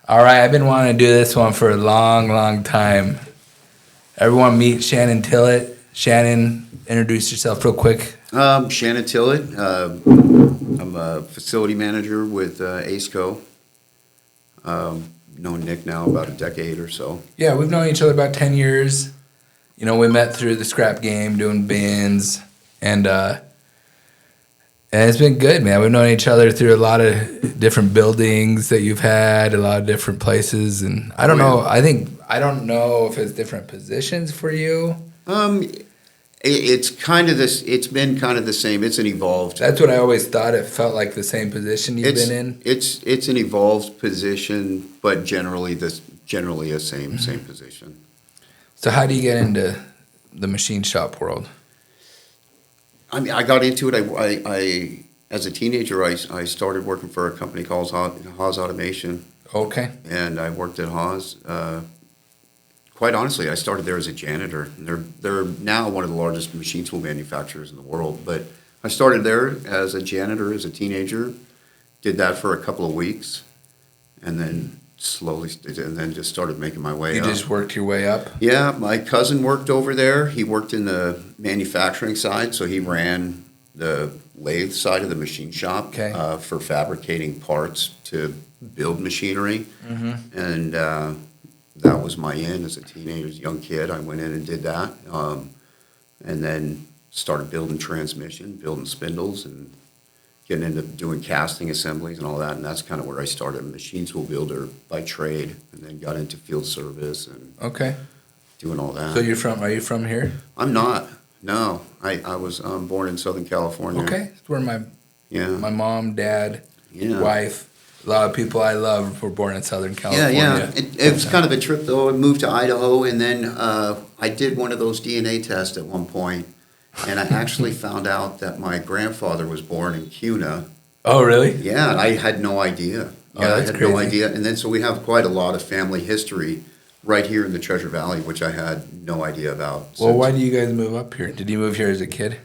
All right, I've been wanting to do this one for a long, long time. Everyone meet Shannon Tillet. Shannon, introduce yourself real quick. Shannon Tillet. I'm a facility manager with ACECO. Known Nick now about a decade or so. Yeah, we've known each other about 10 years. You know, we met through the scrap game doing bins, and it's been good, man. We've known each other through a lot of different buildings that you've had, a lot of different places, and I don't know. I don't know if it's different positions for you. It's kind of this. It's been kind of the same. It's an evolved. That's what I always thought. It felt like the same position you've been in. It's an evolved position, but generally a same position. So how do you get into the machine shop world? I mean, I got into it. I as a teenager, I started working for a company called Haas Automation. Okay. And I worked at Haas. Quite honestly, I started there as a janitor. They're now one of the largest machine tool manufacturers in the world. But I started there as a janitor as a teenager. Did that for a couple of weeks, and then just started making my way up. You just worked your way up? Yeah, my cousin worked over there. He worked in the manufacturing side, so he ran the lathe side of the machine shop for fabricating parts to build machinery. Mm-hmm. And that was my in as a teenager, as a young kid. I went in and did that, and then started building transmission, building spindles, and getting into doing casting assemblies and all that. And that's kind of where I started, a machine tool builder by trade, and then got into field service and doing all that. So are you from here? I'm not. No, I was born in Southern California. Okay, that's where my mom, dad, wife, a lot of people I love were born in Southern California. Yeah. It was kind of a trip, though. I moved to Idaho, and then I did one of those DNA tests at one point, and I actually found out that my grandfather was born in Cuna. Oh, really? Yeah, I had no idea. I had no idea. And then so we have quite a lot of family history right here in the Treasure Valley, which I had no idea about. Well, why do you guys move up here? Did you move here as a kid?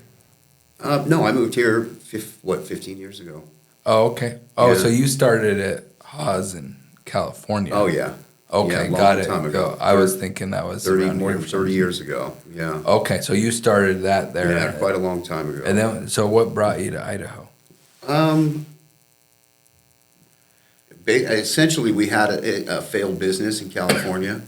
No, I moved here, 15 years ago. Oh, okay. Oh, so you started at Haas in California. Oh, yeah. Okay, yeah, got it. Time ago. I was thinking that was 30 years ago, yeah. Okay, so you started that there. Yeah, quite a long time ago. And then, so what brought you to Idaho? Essentially, we had a failed business in California,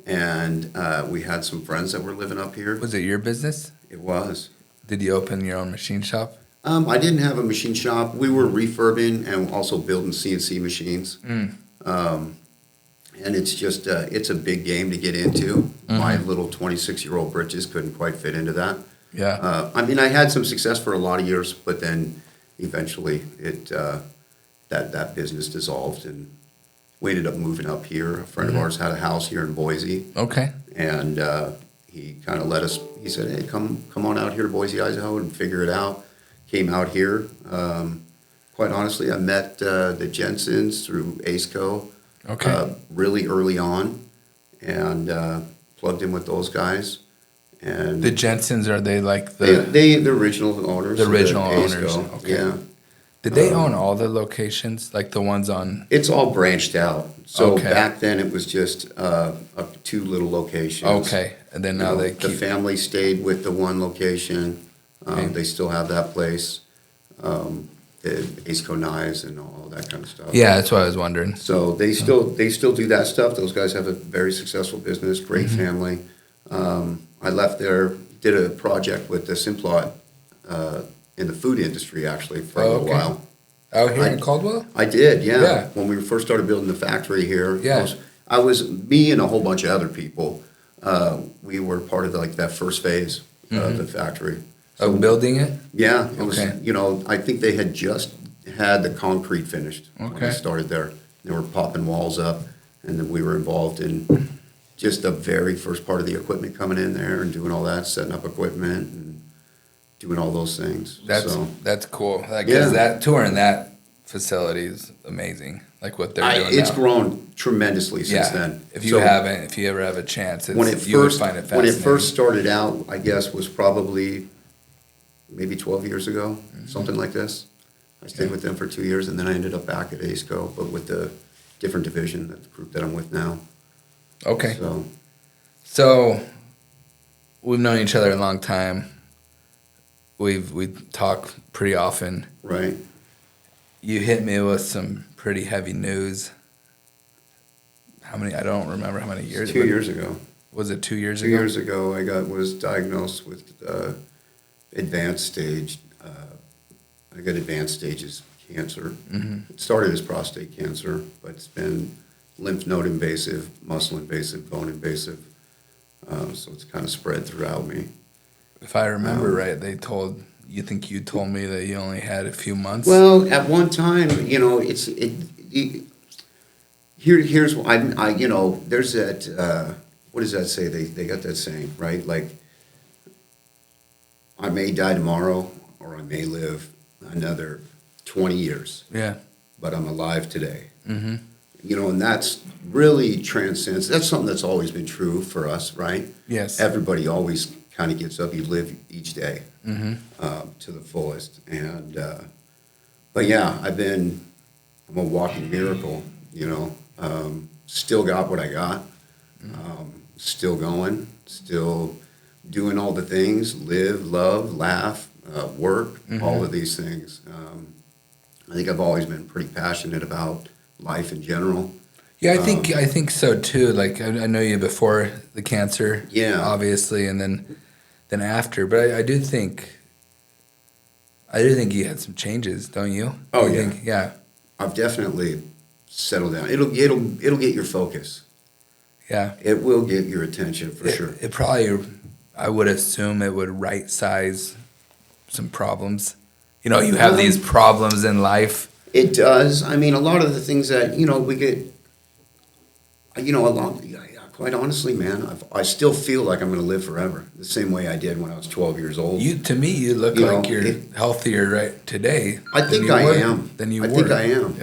and we had some friends that were living up here. Was it your business? It was. Did you open your own machine shop? I didn't have a machine shop. We were refurbing and also building CNC machines. And it's just, it's a big game to get into. Mm-hmm. My little 26-year-old britches couldn't quite fit into that. Yeah. I mean, I had some success for a lot of years, but then eventually that business dissolved, and we ended up moving up here. A friend of ours had a house here in Boise. Okay. And he kind of he said, hey, come on out here to Boise, Idaho, and figure it out. Came out here. Quite honestly, I met the Jensens through ACECO really early on, and plugged in with those guys. And the Jensens, are they like the original owners? The original owners. Okay. Yeah. Did they own all the locations, like the ones on? It's all branched out. So back then it was just two little locations. Okay, and then now the family stayed with the one location. They still have that place. The ACECO knives and all that kind of stuff. Yeah, that's what I was wondering. So they still do that stuff. Those guys have a very successful business, great family. I left there, did a project with the Simplot in the food industry, actually, for a little while. Out here in Caldwell? I did, yeah. When we first started building the factory here, me and a whole bunch of other people, we were part of that first phase of the factory. So, building it? Yeah. It was, I think they had just had the concrete finished when we started there. They were popping walls up, and then we were involved in just the very first part of the equipment coming in there and doing all that, setting up equipment and doing all those things. That's cool. Because that touring that facility is amazing. Like what they're doing It's now. grown tremendously since then. If you ever have a chance, you would find it fascinating. When it first started out, I guess was probably maybe 12 years ago, something like this. I stayed with them for 2 years, and then I ended up back at ACECO, but with the different division, that group that I'm with now. Okay. So we've known each other a long time. We talk pretty often. right. You hit me with some pretty heavy news. How many? I don't remember how many years. 2 years ago. Was it 2 years ago? 2 years ago, I was diagnosed with advanced stage. I got advanced stages of cancer. Mm-hmm. It started as prostate cancer, but it's been lymph node invasive, muscle invasive, bone invasive. So it's kind of spread throughout me. If I remember right, you told me that you only had a few months? Well, at one time, here's what there's that, what does that say? They got that saying, right? Like, I may die tomorrow, or I may live another 20 years. Yeah. But I'm alive today. Mm-hmm. And that's really transcends. That's something that's always been true for us, right? Yes. Everybody always kind of gets up. You live each day to the fullest. And, but yeah, I'm a walking miracle, still got what I got, still going, still doing all the things, live, love, laugh, work, all of these things. I think I've always been pretty passionate about life in general. Yeah, I think so too. Like I know you before the cancer, yeah, obviously, and then after. But I do think you had some changes, don't you? Oh yeah, yeah. I've definitely settled down. It'll get your focus. Yeah, it will get your attention for sure. It probably, I would assume, it would right size some problems. You have these problems in life. It does. I mean, a lot of the things that we get. Quite honestly, man, I still feel like I'm going to live forever, the same way I did when I was 12 years old. To me, you look like you're healthier right today. I think I am. Than you were. I think I am.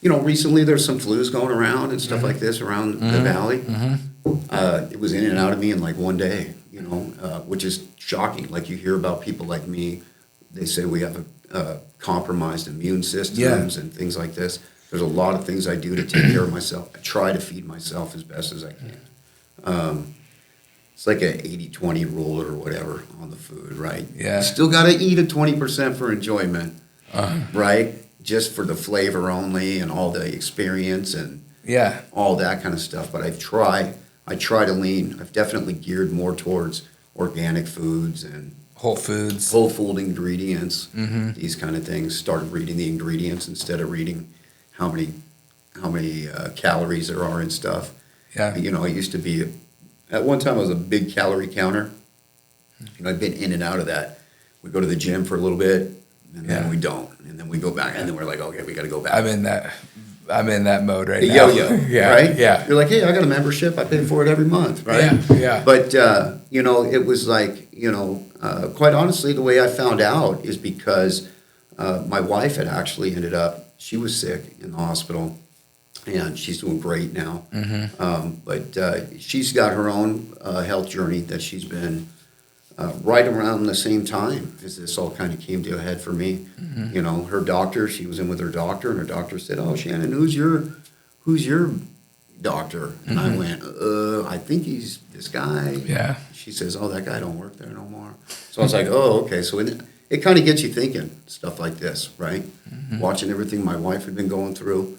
Yeah. Recently there's some flus going around and stuff like this around the valley. Mm-hmm. It was in and out of me in like one day, which is shocking. Like you hear about people like me, they say we have a compromised immune systems and things like this. There's a lot of things I do to take care of myself. I try to feed myself as best as I can. It's like an 80-20 rule or whatever on the food, right? Yeah. You still got to eat at 20% for enjoyment, right? Just for the flavor only and all the experience and all that kind of stuff. But I try to lean. I've definitely geared more towards organic foods and whole foods, whole food ingredients, these kind of things. Started reading the ingredients instead of reading how many calories there are and stuff. Yeah. I used to be, at one time I was a big calorie counter. I've been in and out of that. We go to the gym for a little bit, and then we don't. And then we go back, and then we're like, okay, we got to go back. I'm in that mode right now. Yo-yo, yeah, right? Yeah. You're like, hey, I got a membership. I pay for it every month, right? Yeah. But, it was like, quite honestly, the way I found out is because my wife had actually ended up, she was sick in the hospital, and she's doing great now. But she's got her own health journey that she's been right around the same time as this all kind of came to a head for me. Her doctor, she was in with her doctor, and her doctor said, "Oh, Shannon, who's your doctor?" And I went, I think he's this guy. Yeah. She says, "Oh, that guy don't work there no more." So I was like, "Oh, okay." So it kind of gets you thinking stuff like this, right? Watching everything my wife had been going through.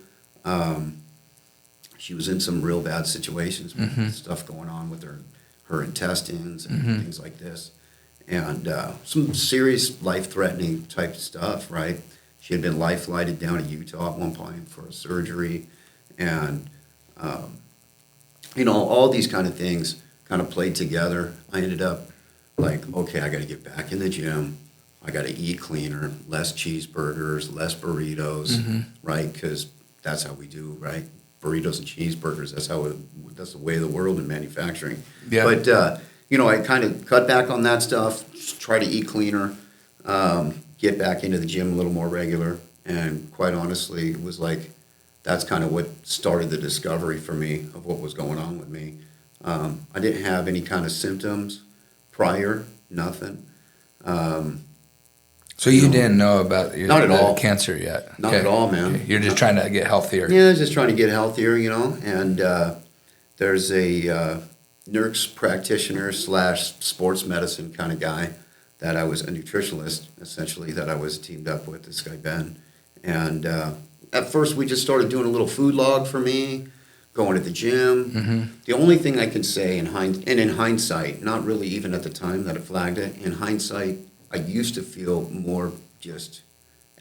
She was in some real bad situations with stuff going on with her intestines and things like this. And some serious life-threatening type stuff, right? She had been life-flighted down to Utah at one point for a surgery. And, all these kind of things kind of played together. I ended up like, okay, I got to get back in the gym. I got to eat cleaner, less cheeseburgers, less burritos, right? Because that's how we do, right? Burritos and cheeseburgers. That's the way of the world in manufacturing. Yeah. But I kind of cut back on that stuff. Try to eat cleaner. Get back into the gym a little more regular. And quite honestly, it was like that's kind of what started the discovery for me of what was going on with me. I didn't have any kind of symptoms prior, nothing. So you didn't know about Not at all. cancer yet? Not at all, man. Okay. You're just trying to get healthier. Yeah, just trying to get healthier, and there's a nurse practitioner / sports medicine kind of guy that I was a nutritionalist, essentially, that I was teamed up with, this guy Ben. And at first we just started doing a little food log for me, going to the gym. Mm-hmm. The only thing I can say in hindsight, not really even at the time that I flagged it, in hindsight, I used to feel more just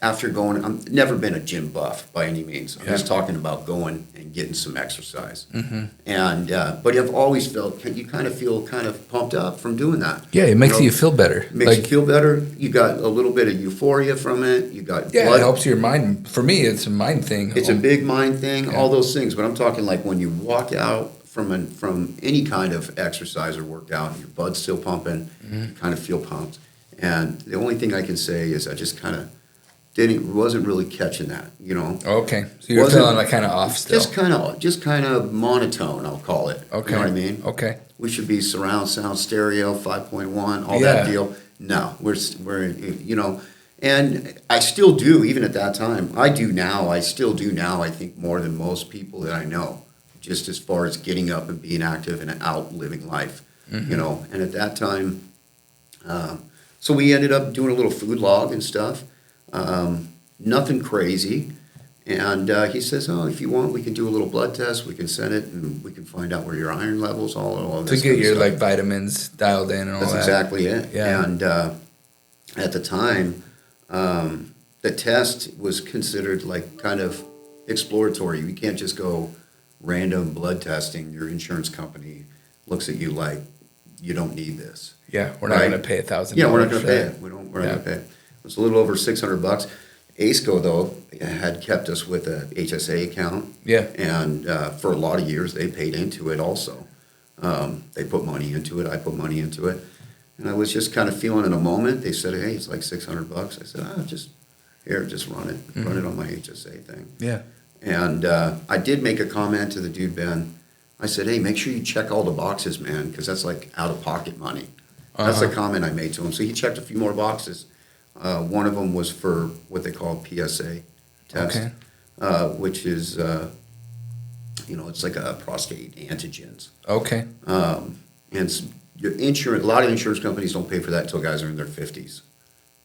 after going. I've never been a gym buff by any means. I'm just talking about going and getting some exercise. Mm-hmm. And but I've always felt you kind of feel kind of pumped up from doing that. Yeah, it makes you feel better. Makes you feel better. You got a little bit of euphoria from it. You got blood. It helps your mind. For me, it's a mind thing. It's a big mind thing. All those things. But I'm talking like when you walk out from any kind of exercise or workout, your blood's still pumping. Mm-hmm. You kind of feel pumped. And the only thing I can say is I just kind of wasn't really catching that, Okay, so you're feeling like kind of off still. Just kind of monotone, I'll call it. Okay, you know what I mean? Okay. We should be surround sound stereo 5.1, all that deal. No, we're and I still do even at that time. I still do now. I think more than most people that I know, just as far as getting up and being active and out living life, mm-hmm. And at that time, so we ended up doing a little food log and stuff. Nothing crazy. And he says, oh, if you want, we can do a little blood test. We can send it, and we can find out where your iron levels, all this. To get your like vitamins dialed in and all that. That's exactly it. Yeah. And at the time, the test was considered like kind of exploratory. You can't just go random blood testing. Your insurance company looks at you like you don't need this. Yeah, we're not going to pay $1,000. Yeah, we're not going to pay it. We're not going to pay it. It was a little over $600. ASCO, though, had kept us with a HSA account. Yeah. And for a lot of years, they paid into it also. They put money into it. I put money into it. And I was just kind of feeling in a moment. They said, hey, it's like $600. I said, just run it. Mm-hmm. Run it on my HSA thing. Yeah. And I did make a comment to the dude, Ben. I said, hey, make sure you check all the boxes, man, because that's like out-of-pocket money. That's the comment I made to him. So he checked a few more boxes. One of them was for what they call PSA test, which is, it's like a prostate antigens. Okay. And your insurance, a lot of insurance companies don't pay for that until guys are in their 50s,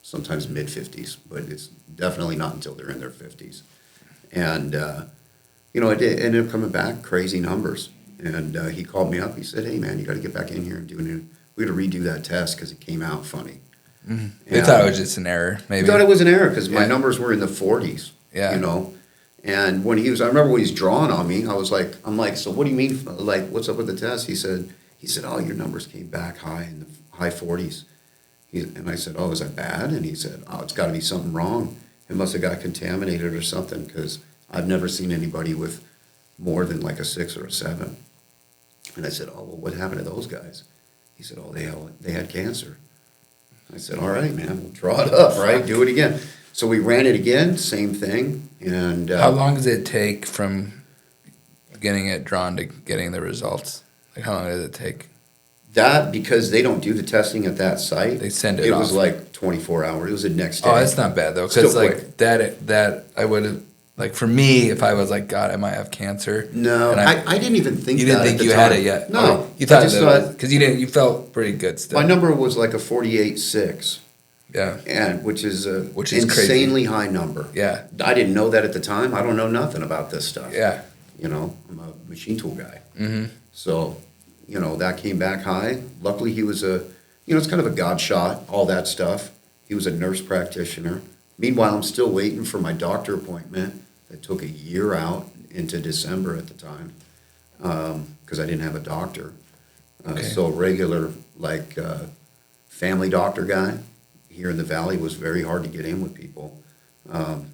sometimes mid-50s, but it's definitely not until they're in their 50s. And, it ended up coming back, crazy numbers. And he called me up. He said, hey, man, you got to get back in here and we got to redo that test because it came out funny. Mm-hmm. They thought it was just an error, maybe. They thought it was an error because my numbers were in the 40s. Yeah. And when I remember when he's drawing on me, I'm like, so what do you mean? Like, what's up with the test? He said, oh, your numbers came back high in the high 40s. And I said, oh, is that bad? And he said, oh, it's got to be something wrong. It must have got contaminated or something because I've never seen anybody with more than like a 6 or a 7. And I said, oh, well, what happened to those guys? He said, oh, they had cancer. I said, all right, man, we'll draw it up, right? Do it again. So we ran it again, same thing. And how long does it take from getting it drawn to getting the results? Like, how long does it take? That, because they don't do the testing at that site. They send it off. It was like 24 hours. It was the next day. Oh, that's not bad, though. Because, like, that I would have, like, for me, if I was like, God, I might have cancer. No, I didn't even think that. You didn't think you had it yet? No. Oh, you thought that because you felt pretty good still. My number was like a 48.6. Yeah. And which is crazy. insanely high number. Yeah. I didn't know that at the time. I don't know nothing about this stuff. Yeah. I'm a machine tool guy. Mm-hmm. So, that came back high. Luckily, he was it's kind of a God shot, all that stuff. He was a nurse practitioner. Meanwhile, I'm still waiting for my doctor appointment that took a year out into December at the time because I didn't have a doctor. So regular, like, family doctor guy here in the Valley was very hard to get in with people. And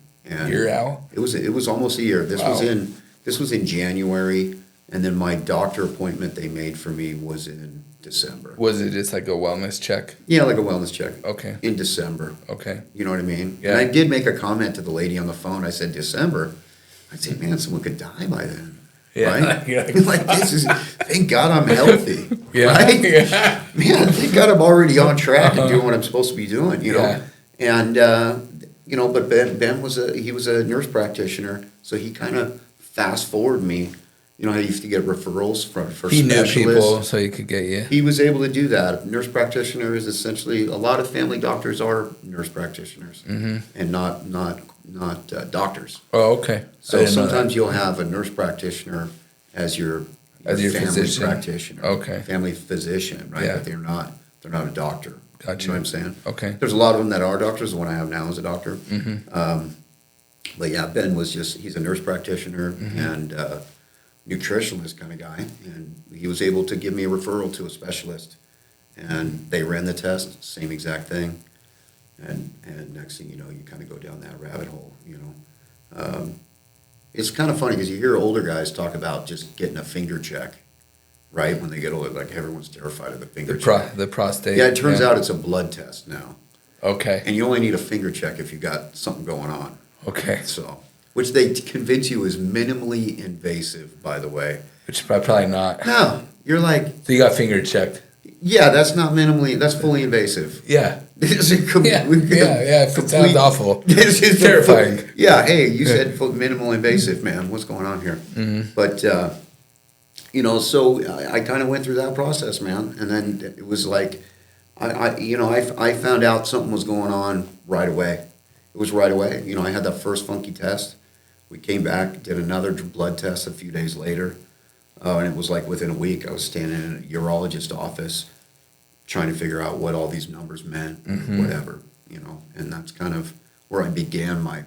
year out? It was almost a year. This was in January, and then my doctor appointment they made for me was in December. Was it just like a wellness check? Yeah, like a wellness check. Okay. In December. Okay. You know what I mean? Yeah. And I did make a comment to the lady on the phone. I said, December? I said, man, someone could die by then. Yeah. Right? Yeah. Like, thank God I'm healthy. Yeah. Right? Yeah. Man, thank God I'm already on track and doing what I'm supposed to be doing, Yeah. And, but Ben was a nurse practitioner, so he kind of fast forwarded me. You know how you used to get referrals for He knew specialists? people, so he could get you. He was able to do that. Nurse practitioner is essentially, a lot of family doctors are nurse practitioners and not doctors. Oh, okay. So sometimes you'll have a nurse practitioner as your family physician. practitioner. Okay. Family physician, right? Yeah. But they're not a doctor. Gotcha. You know what I'm saying? Okay. There's a lot of them that are doctors. The one I have now is a doctor. But yeah, Ben was he's a nurse practitioner and nutritionist kind of guy. And he was able to give me a referral to a specialist. And they ran the test, same exact thing. And next thing you know, you kind of go down that rabbit hole, you know. It's kind of funny because you hear older guys talk about just getting a finger check, right? When they get older, like everyone's terrified of the finger check. The prostate. Yeah, it turns out it's a blood test now. Okay. And you only need a finger check if you got something going on. Okay. So, which they convince you is minimally invasive, by the way. Which probably not. No, you're like, So you got finger checked. yeah, that's not minimally, that's fully invasive. Yeah. Yeah, It sounds awful. It's terrifying. Yeah, hey, you said minimal invasive, man. What's going on here? But, so I kind of went through that process, man. And then it was like, I found out something was going on right away. It was right away. You know, I had that first funky test. We came back, did another blood test a few days later. And it was like within a week, I was standing in a urologist's office trying to figure out what all these numbers meant, whatever, you know. And that's kind of where I began my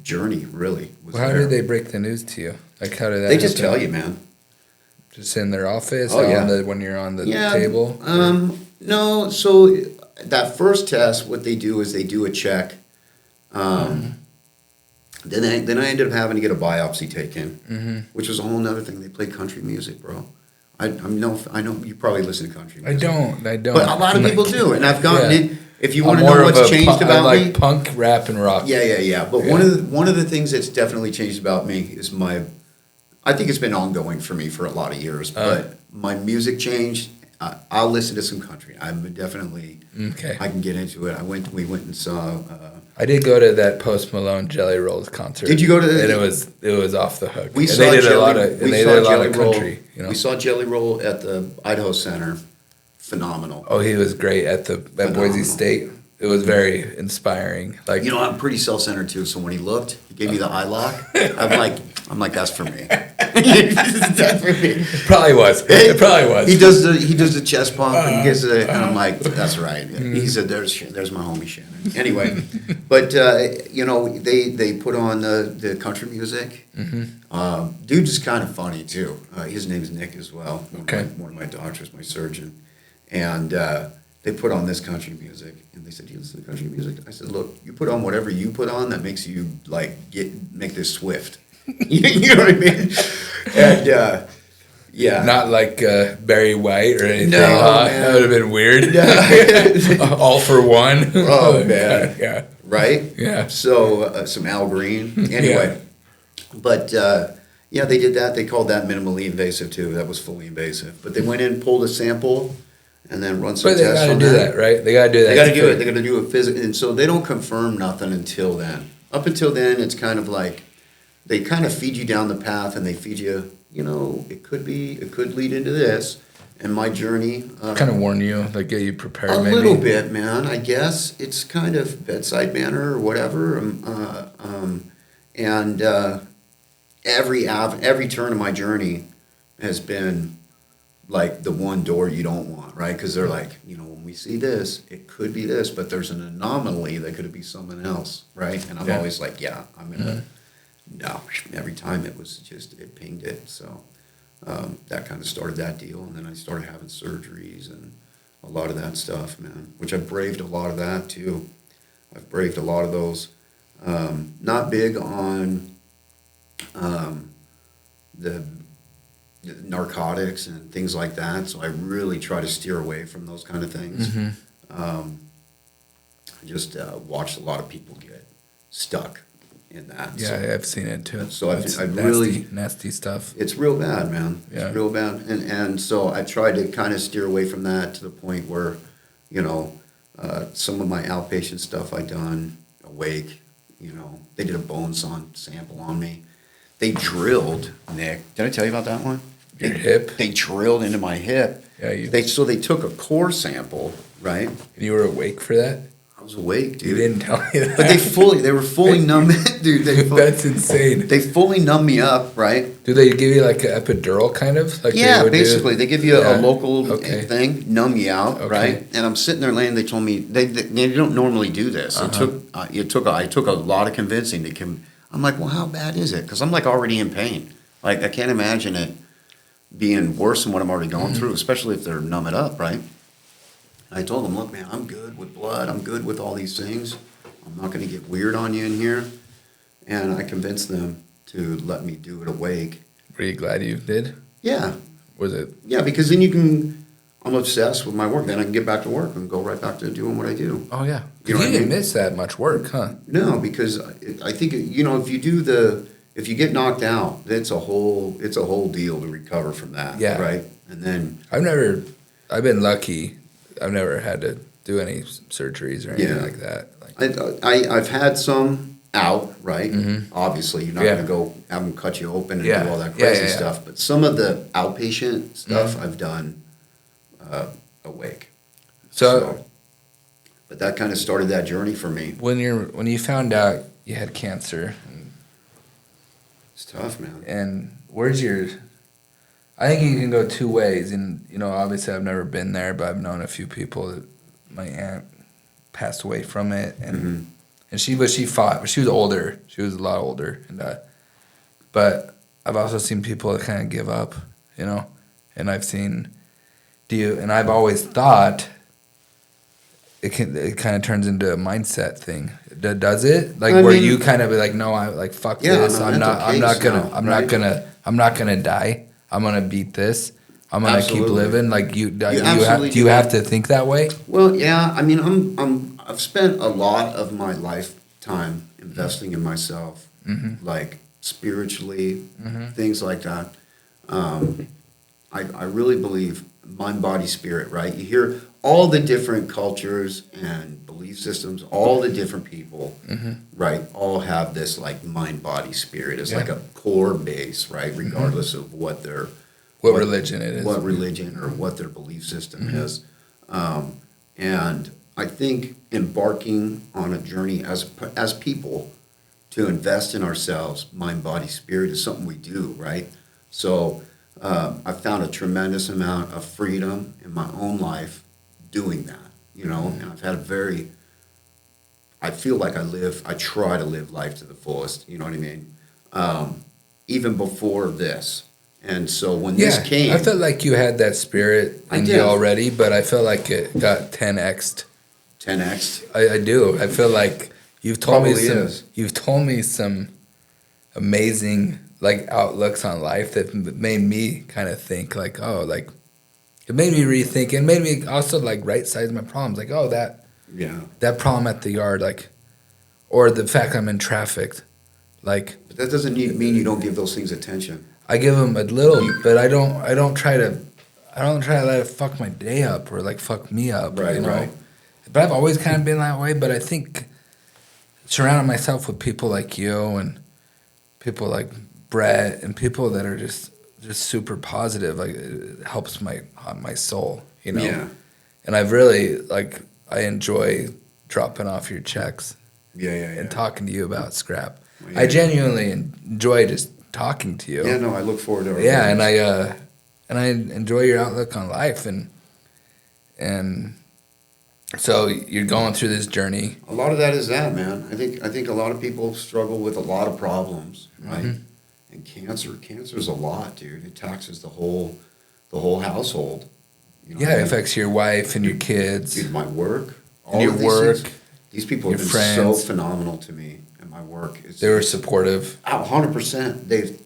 journey, really. How did they break the news to you? Like, how did that They just happen? tell you, man. Just in their office? Oh, yeah. When you're on the table? No, so that first test, what they do is they do a check. Then I ended up having to get a biopsy taken, which was a whole nother thing. They play country music, bro. I know you probably listen to country music. I don't. But a lot of people do, and I've gotten it. If you want to more know of what's a changed about I like me, punk, rap, and rock. yeah. But one of the things that's definitely changed about me is I think it's been ongoing for me for a lot of years, but my music changed. I'll listen to some country. I'm definitely Okay. I can get into it. We went and saw. I did go to that Post Malone Jelly Rolls concert. Did you go to? And it was off the hook. We and saw they did Jelly, a lot of we they saw did a lot Jelly of Roll. country. You know? We saw Jelly Roll at the Idaho Center. Phenomenal. Oh, he was great at Boise State. It was very inspiring. Like, You know, I'm pretty self-centered too. So when he looked, he gave me the eye lock. I'm like, that's for me. That's for me. probably was. It probably was. He does the chest pump and he gives it, and I'm like, that's right. He said, there's my homie Shannon. Anyway, but they put on the country music. Dude's is kind of funny too. His name's Nick as well. One of my doctors, my surgeon, and they put on this country music, and they said, "Do you listen to country music?" I said, "Look, you put on whatever you put on that makes you make this swift." You know what I mean? And yeah, Not like Barry White or anything. No, man. That would have been weird. All for one. Oh man, Yeah. right? Yeah. So some Al Green. Anyway, but they did that. They called that minimally invasive too. That was fully invasive. But they went in, pulled a sample, and then run some But they tests got to on do that, right? They got to do that. They got to do it. They got to do it physically, and so they don't confirm nothing until then. Up until then, it's kind of like they kind of feed you down the path, and they feed you. You know, it could lead into this. And my journey Kind of warn you, like get you prepared. a maybe. little bit, man. I guess it's kind of bedside manner or whatever. And every turn of my journey has been like the one door you don't want, right? Because they're like, when we see this, it could be this, but there's an anomaly that could be someone else, right? And I'm always like, I'm gonna. No, every time it pinged it. So that kind of started that deal, and then I started having surgeries and a lot of that stuff, man. Which I braved a lot of that too. I've braved a lot of those. Not big on the narcotics and things like that, so I really try to steer away from those kind of things. I just watched a lot of people get stuck in that. Yeah, I've seen it too. So It's I've nasty, really nasty stuff. It's real bad, man. Yeah. It's real bad, and so I tried to kind of steer away from that to the point where, Some of my outpatient stuff I done, awake, you know, they did a bone sample on me. They drilled, Nick, did I tell you about that one? Your hip? They drilled into my hip. Yeah, So they took a core sample, right? And you were awake for that? I was awake, dude. You didn't tell me that. But they were fully numb, dude. That's insane. They fully numb me up, right? Do they give you like an epidural kind of? Like Yeah, basically. They give you a local Okay. thing, numb you out, Okay. right? And I'm sitting there laying, they told me, they don't normally do this. I took a lot of convincing to come. I'm like, well, how bad is it? Because I'm like already in pain. Like, I can't imagine it being worse than what I'm already going through, especially if they're numb it up, right? I told them, look, man, I'm good with blood. I'm good with all these things. I'm not going to get weird on you in here. And I convinced them to let me do it awake. Were you glad you did? Yeah. Was it? Yeah, because then I'm obsessed with my work. Then I can get back to work and go right back to doing what I do. Oh, yeah. You know what I didn't mean? miss that much work, huh? No, because I think, you know, if you get knocked out, it's a whole deal to recover from that. Yeah. Right? And then. I've been lucky. I've never had to do any surgeries or anything like that. I've had some out, right? Mm-hmm. Obviously, you're not going to go have them cut you open and do all that crazy stuff. But some of the outpatient stuff I've done awake. But that kind of started that journey for me. When you found out you had cancer, It's tough, man. and where's your? I think you can go two ways, and you know, obviously, I've never been there, but I've known a few people that my aunt passed away from it, and she fought, but she was older. She was a lot older, and but I've also seen people that kind of give up, you know, and I've always thought it kind of turns into a mindset thing. Does it? Like where you kind of be like, no, I like fuck this. I'm not gonna die. I'm gonna beat this. I'm gonna keep living. Like do you have to think that way? Well, yeah. I mean, I've spent a lot of my lifetime investing in myself, like spiritually, things like that. I really believe mind, body, spirit. Right? You hear all the different cultures and belief systems, all the different people, right? All have this like mind, body, spirit as like a core base, right? Regardless of what religion it is, what religion or what their belief system is. And I think embarking on a journey as people to invest in ourselves, mind, body, spirit, is something we do, right? So I found a tremendous amount of freedom in my own life doing that, you know, and I've had I feel like I try to live life to the fullest, you know what I mean? Even before this. And so when this came. I felt like you had that spirit in you already, but I felt like it got 10x'd. 10x? I do. I feel like you've told me some amazing like outlooks on life that made me kind of think like, oh, like it made me rethink and made me also like right size my problems. Like, oh, that problem at the yard, like, or the fact I'm in traffic, like. But that doesn't mean you don't give those things attention. I give them a little, but I don't try to let it fuck my day up or like fuck me up. Right, you know? right. But I've always kind of been that way. But I think surrounding myself with people like you and people like Brett and people that are just super positive, like it helps my soul, you know. Yeah. And I've really like I enjoy dropping off your checks. Yeah. And talking to you about scrap. Well, yeah. I genuinely enjoy just talking to you. Yeah, no, I look forward to it. Yeah, and I enjoy your outlook on life, and so you're going through this journey. A lot of that is that, man. I think a lot of people struggle with a lot of problems, right? And cancer's a lot, dude. It taxes the whole household. You know it affects your wife and your kids. Dude, my work, all your work. These people have been so phenomenal to me and my work. They were supportive. 100%. They've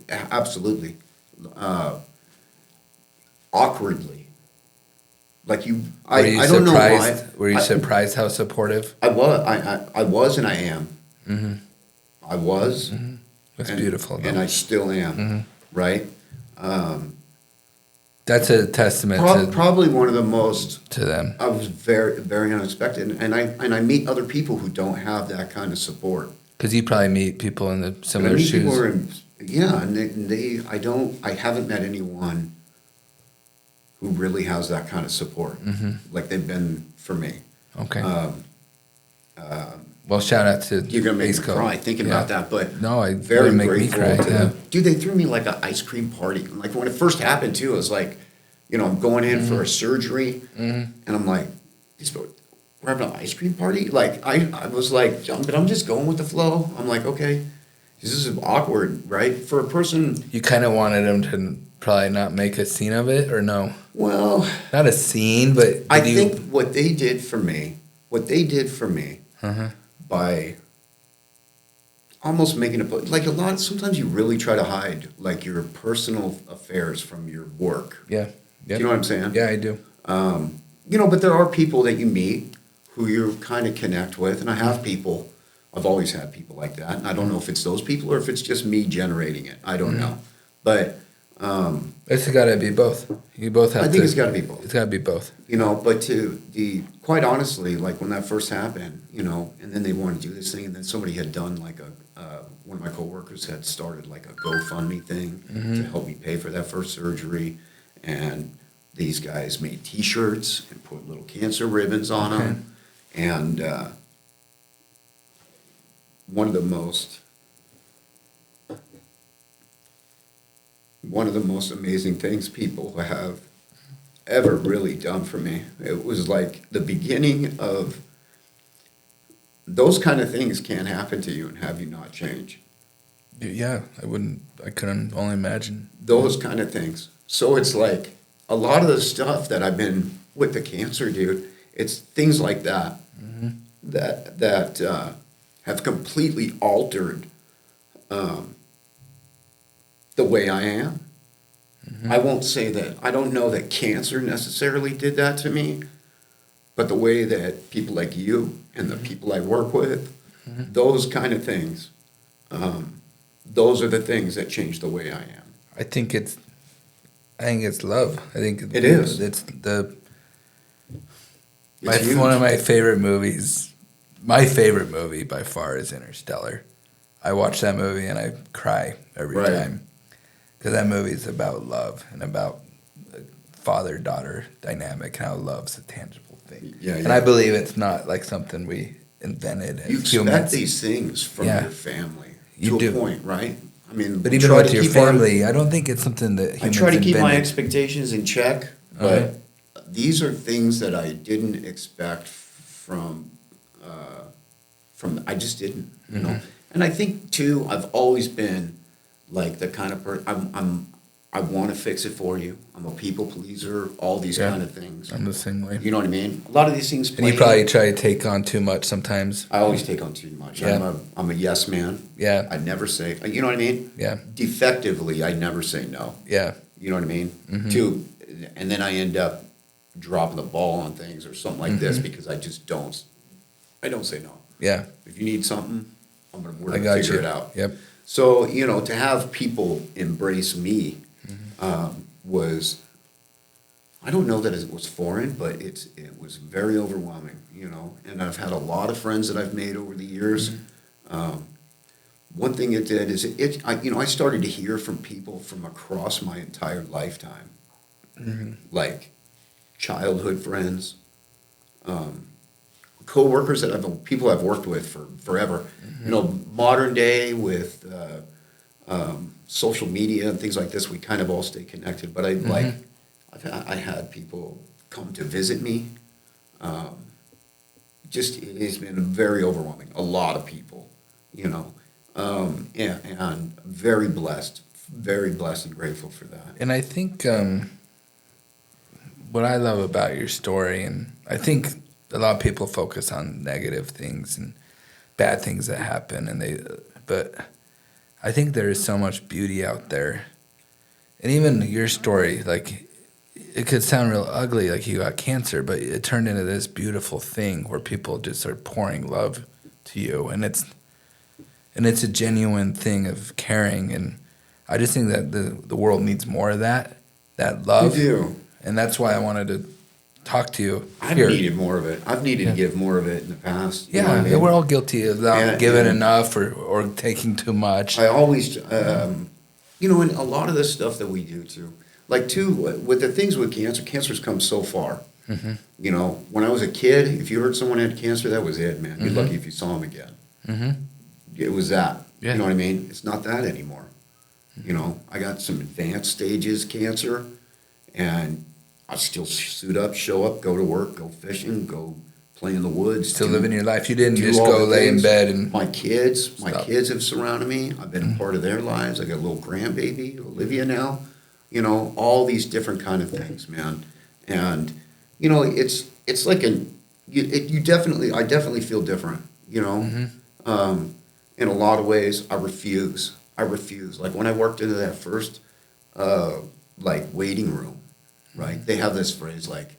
absolutely awkwardly. Like you, I don't know why. Were you surprised how supportive? I was, and I am. I was. That's beautiful. And I still am. Right. That's a testament Probably one of the most to them. I was very, very unexpected, and I meet other people who don't have that kind of support. Because you probably meet people in the similar shoes. People are I haven't met anyone who really has that kind of support, like they've been for me. Okay. Well, shout out to you're gonna make East me Coast. cry thinking about that, but no, I very make grateful me cry. to them. Dude, they threw me like an ice cream party. Like when it first happened too, it was like, I'm going in for a surgery, and I'm like, we're having an ice cream party. Like I was like, but I'm just going with the flow. I'm like, okay, this is awkward, right? For a person, you kind of wanted them to probably not make a scene of it, or no? Well, not a scene, but I think what they did for me, by almost making like sometimes you really try to hide like your personal affairs from your work. Yeah. Do you know what I'm saying? Yeah, I do. But there are people that you meet who you kind of connect with, and I've always had people like that, and I don't know if it's those people or if it's just me generating it. I don't know, but it's got to be both. You both have. I think it's got to be both. It's got to be both. But quite honestly, like when that first happened, and then they wanted to do this thing, and then somebody had done like one of my coworkers had started like a GoFundMe thing to help me pay for that first surgery, and these guys made T-shirts and put little cancer ribbons on them, and one of the most amazing things people have ever really done for me. It was like the beginning of those kind of things can't happen to you and have you not change. Yeah, I couldn't only imagine. Those kind of things. So it's like a lot of the stuff that I've been with the cancer, dude, it's things like that that have completely altered the way I am. I won't say that. I don't know that cancer necessarily did that to me, but the way that people like you and the people I work with, those kind of things, those are the things that change the way I am. I think it's love. I think it is. It's one of my favorite movies. My favorite movie by far is Interstellar. I watch that movie and I cry every time. Because that movie is about love and about the father-daughter dynamic and how love's a tangible thing. Yeah. And I believe it's not like something we invented as humans. You expect these things from your family to a point, right? I mean, but even with your family, I don't think it's something that humans I try to keep invented. my expectations in check, but these are things that I didn't expect from I just didn't, you know. And I think too, I've always been like the kind of person I want to fix it for you. I'm a people pleaser. All these kind of things. I'm the same way. You know what I mean? A lot of these things. And you probably try to take on too much sometimes. I always take on too much. Yeah. I'm a yes man. Yeah. I never say. You know what I mean? Yeah. Defectively, I never say no. Yeah. You know what I mean? And then I end up dropping the ball on things or something like this because I just don't. I don't say no. Yeah. If you need something, we're going to figure it out. Yep. So, to have people embrace me was, I don't know that it was foreign, but it was very overwhelming, And I've had a lot of friends that I've made over the years. One thing it did is I started to hear from people from across my entire lifetime, like childhood friends, co-workers people I've worked with for forever. Modern day with social media and things like this, we kind of all stay connected. But I had people come to visit me. It's been very overwhelming. A lot of people, and very blessed and grateful for that. And I think what I love about your story, and I think a lot of people focus on negative things and bad things that happen, but I think there is so much beauty out there. And even your story, like, it could sound real ugly, like you got cancer, but it turned into this beautiful thing where people just are pouring love to you, and it's a genuine thing of caring. And I just think that the world needs more of that that love. You do. And that's why I wanted to talk to you. I've needed more of it. I've needed to give more of it in the past. You know what I mean? We're all guilty of not giving and enough or taking too much. I always, and a lot of the stuff that we do too, like too, with the things with cancer, cancer's come so far. When I was a kid, if you heard someone had cancer, that was it, man. You're lucky if you saw them again. It was that. You know what I mean? It's not that anymore. I got some advanced stages cancer, and I still suit up, show up, go to work, go fishing, go play in the woods. Still living your life. You didn't just go lay in bed and my kids have surrounded me. I've been a part of their lives. I got a little grandbaby, Olivia now. All these different kind of things, man. And it's like I definitely feel different. In a lot of ways, I refuse. Like when I worked into that first waiting room, right? They have this phrase like,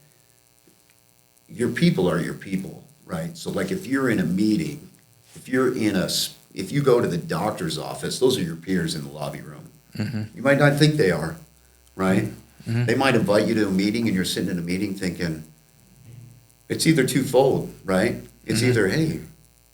your people are your people, right? So like if you're in a meeting, if you go to the doctor's office, those are your peers in the lobby room. You might not think they are, right? They might invite you to a meeting and you're sitting in a meeting thinking, it's either twofold, right? It's either, hey,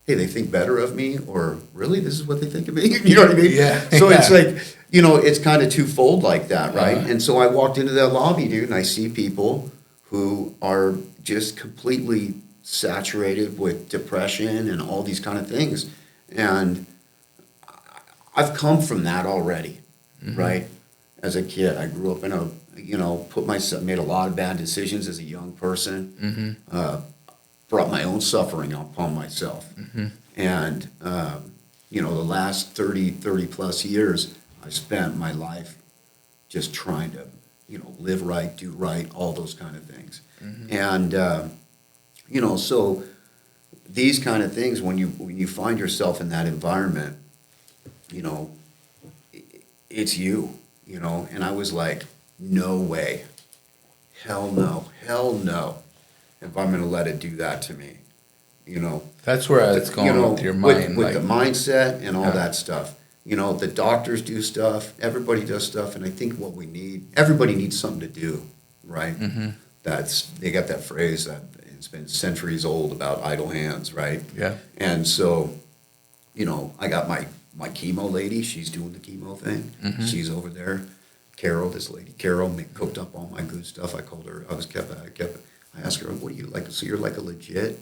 they think better of me, or really, this is what they think of me? You know what I mean? Yeah. So it's like, it's kind of twofold like that, right? And so I walked into that lobby, dude, and I see people who are just completely saturated with depression and all these kind of things. And I've come from that already, right? As a kid, I grew up in made a lot of bad decisions as a young person, brought my own suffering upon myself. And, the last 30 plus years, I spent my life just trying to, live right, do right, all those kind of things. And, so these kind of things, when you find yourself in that environment, it's you, and I was like, no way, hell no, if I'm going to let it do that to me, That's where I was going with your mind. With the mindset and all that stuff. The doctors do stuff, everybody does stuff, and I think everybody needs something to do, right? They got that phrase that it's been centuries old about idle hands, right? Yeah. And so, I got my chemo lady, she's doing the chemo thing. She's over there. Carol cooked up all my good stuff. I called her, I asked her, what do you like? So you're like a legit,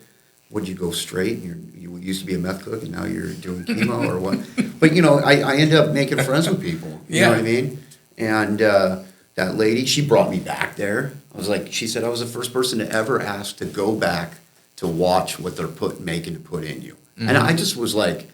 would you go straight? You used to be a meth cook and now you're doing chemo or what? But, I end up making friends with people. You know what I mean? And that lady, she brought me back there. She said I was the first person to ever ask to go back to watch what they're making to put in you. And I just was like,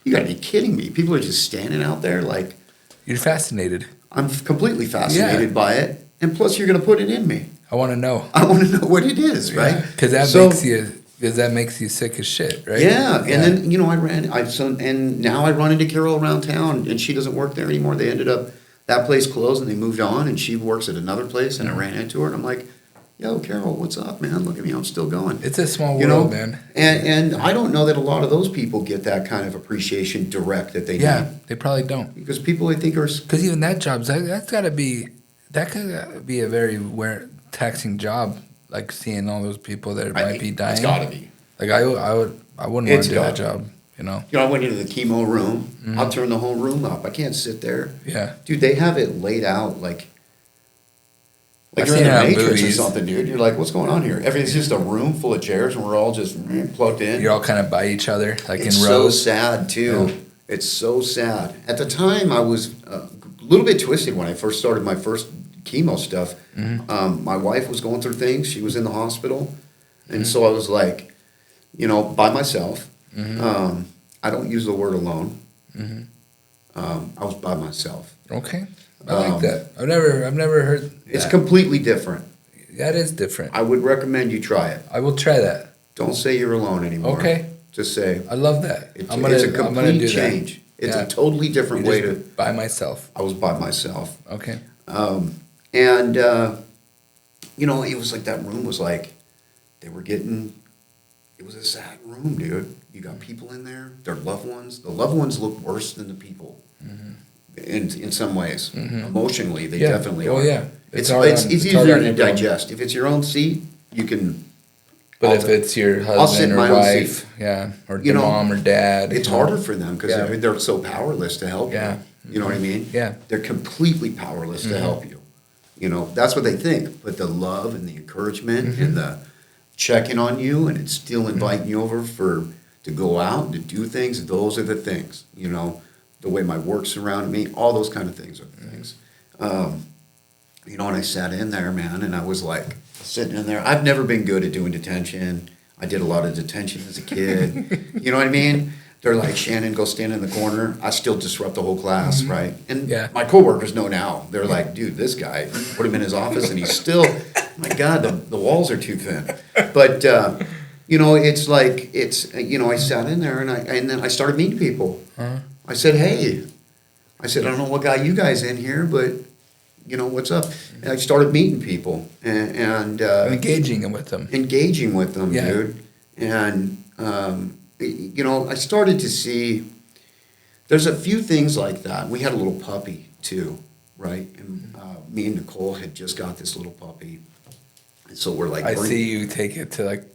you got to be kidding me. People are just standing out there like. You're fascinated. I'm completely fascinated by it. And plus, you're going to put it in me. I want to know. I want to know what it is, right? Because that makes you sick as shit, right? Yeah. And then, and now I run into Carol around town, and she doesn't work there anymore. They ended up, that place closed, and they moved on, and she works at another place, and I ran into her, and I'm like, yo, Carol, what's up, man? Look at me, I'm still going. It's a small world, man. And I don't know that a lot of those people get that kind of appreciation direct that they need. Yeah, they probably don't. Because people, I think, are. Because even that job, that could be a very taxing job, like seeing all those people that might be dying. It's got to be. Like I wouldn't want to do that job, I went into the chemo room. I'll turn the whole room up. I can't sit there. Yeah. Dude, they have it laid out like I've you're seen in it a on Matrix or movies. something, dude. You're like, what's going on here? Everything's just a room full of chairs, and we're all just plugged in. You're all kind of by each other, like it's in rows. so sad, too. Yeah. It's so sad. At the time, I was a little bit twisted when I first started my first chemo stuff. My wife was going through things. She was in the hospital. And so I was like, by myself. I don't use the word alone. I was by myself. Okay. I like that. I've never heard that. It's completely different. That is different. I would recommend you try it. I will try that. Don't say you're alone anymore. Okay. Just say. I love that. It's a complete change. It's a totally different way to. By myself. I was by myself. Okay. And it was like that room was like, it was a sad room, dude. You got people in there, their loved ones. The loved ones look worse than the people. in some ways. Emotionally, they definitely Oh are. Yeah. It's hard easier on to your digest. If it's your own seat, you can. But if it's your I'll sit husband in or my own wife, seat. or You your know, mom or dad, It's harder for them because Yeah. they're so powerless to help Yeah. you. You know what I mean? Yeah. They're completely powerless to help you. You know, that's what they think. But the love and the encouragement and the checking on you, and it's still inviting you over to go out and to do things, those are the things. You know, the way my work surrounded me, all those kind of things are the things. You know, and I sat in there, man, and I was like sitting in there. I've never been good at doing detention. I did a lot of detention as a kid. You know what I mean? They're like, Shannon, go stand in the corner. I still disrupt the whole class, right? And my coworkers know now. They're like, dude, this guy, put him in his office, and he's still, my God, the walls are too thin. But, you know, it's like, you know, I sat in there, and then I started meeting people. I said, hey, I don't know what got you guys in here, but, you know, what's up? And I started meeting people and engaging with them. Engaging with them, dude. And, you know, I started to see there's a few things like that. We had a little puppy, too, right? And me and Nicole had just got this little puppy. And so we're like... I see you take it to, like,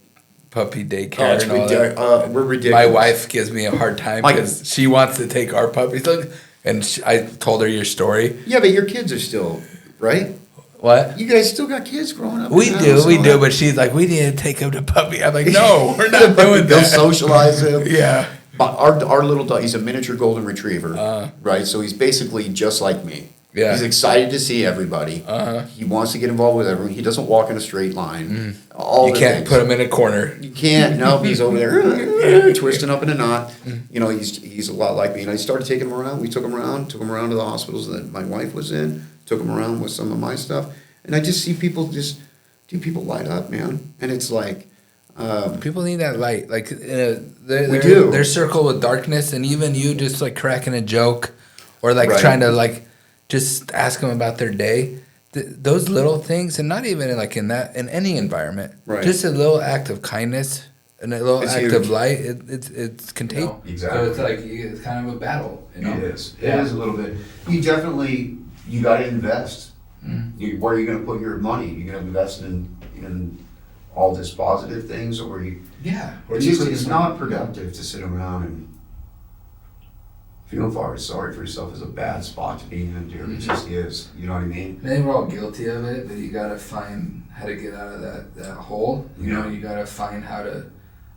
puppy daycare and all that. We're ridiculous. My wife gives me a hard time because she wants to take our puppies. Look, and I told her your story. Yeah, but your kids are still, right? What? You guys still got kids growing up. We do, but she's like, we need to take him to puppy. I'm like, no, we're not doing that. They'll socialize him. Yeah. Our little dog, he's a miniature golden retriever, right? So he's basically just like me. Yeah. He's excited to see everybody. He wants to get involved with everyone. He doesn't walk in a straight line. You can't put him in a corner. You can't. No, he's over there twisting up in a knot. You know, he's a lot like me. And I started taking him around. We took him around to the hospitals that my wife was in. Took him around with some of my stuff. And I just see people people light up, man. And it's like... people need that light. Like, we do. They're circled with darkness, and even you just, like, cracking a joke or, like, trying to, like, just ask them about their day. Those little things, and not even, like, in any environment. Right. Just a little act of kindness and a little act of light, it's contagious. No, exactly. So it's like, it's kind of a battle, you know? It is. It is a little bit. You got to invest. Where are you going to put your money? You're going to invest in all this positive things, or you? Yeah. It's not productive to sit around and feeling sorry for yourself is a bad spot to be in, dude. It just is. You know what I mean? I think we're all guilty of it, but you got to find how to get out of that hole. You know, you got to find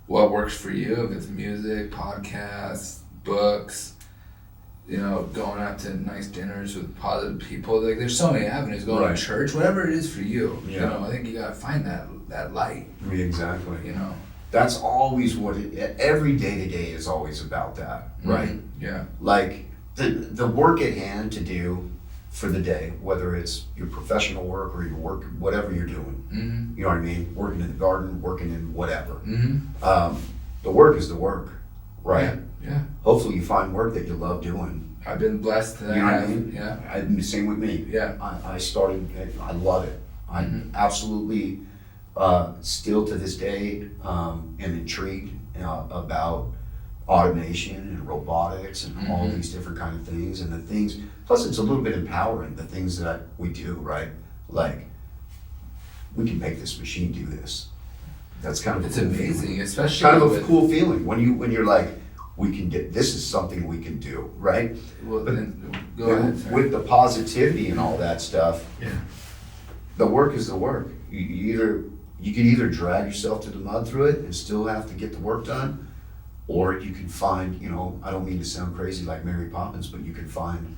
what works for you. If it's music, podcasts, books, you know, going out to nice dinners with positive people. Like, there's so many avenues. Going to church, whatever it is for you. Yeah. You know, I think you got to find that light. Exactly. You know, that's always what every day-to-day is always about that, right? Mm-hmm. Yeah. Like the work at hand to do for the day, whether it's your professional work or your work, whatever you're doing. Mm-hmm. You know what I mean? Working in the garden, working in whatever. Mm-hmm. The work is the work, right? Yeah. Hopefully you find work that you love doing. I've been blessed that you know what I mean? Yeah. Same with me. Yeah. I started, I love it. I'm absolutely, still to this day, am intrigued about automation and robotics and all these different kind of things, and the things, plus it's a little bit empowering, the things that we do, right? Like, we can make this machine do this. That's kind of It's a cool amazing, feeling. especially Kind of a cool feeling when you're like, we can get, this is something we can do, right? Well, But go ahead. with the positivity and all that stuff, Yeah. the work is the work. You can either drag yourself to the mud through it and still have to get the work done, or you can find, you know, I don't mean to sound crazy like Mary Poppins, but you can find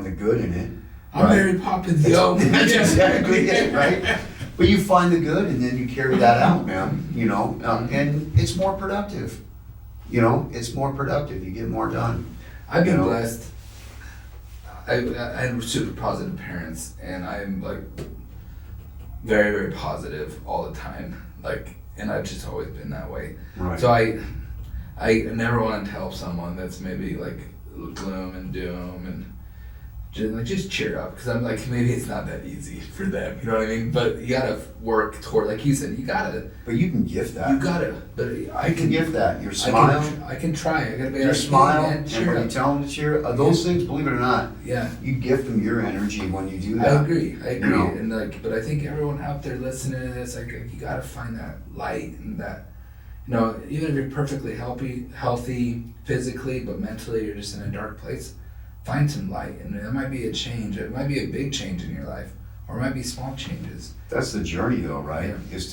the good in it. I'm Mary Poppins, yo. That's exactly it, right? But you find the good, and then you carry that out, man. You know, and it's more productive. You know, it's more productive. You get more done. I've been blessed. I had super positive parents, and I'm like very, very positive all the time. Like, and I've just always been that way. Right. So I never wanted to help someone that's maybe like gloom and doom, just cheer up, because I'm like, maybe it's not that easy for them, you know what I mean? But you gotta work toward, like you said, But you can gift that. you gotta, but You can gift that. Your smile. I can try. I gotta be Your like, smile, hey, man, and cheer when up. you tell them to cheer, those things, believe it or not, Yeah. you gift them your energy when you do that. I agree, You know? and like, but I think everyone out there listening to this, like, you gotta find that light, and that, you know, even if you're perfectly healthy physically, but mentally you're just in a dark place, find some light, and it might be a change. It might be a big change in your life, or it might be small changes. That's the journey, though, right? Yeah. Is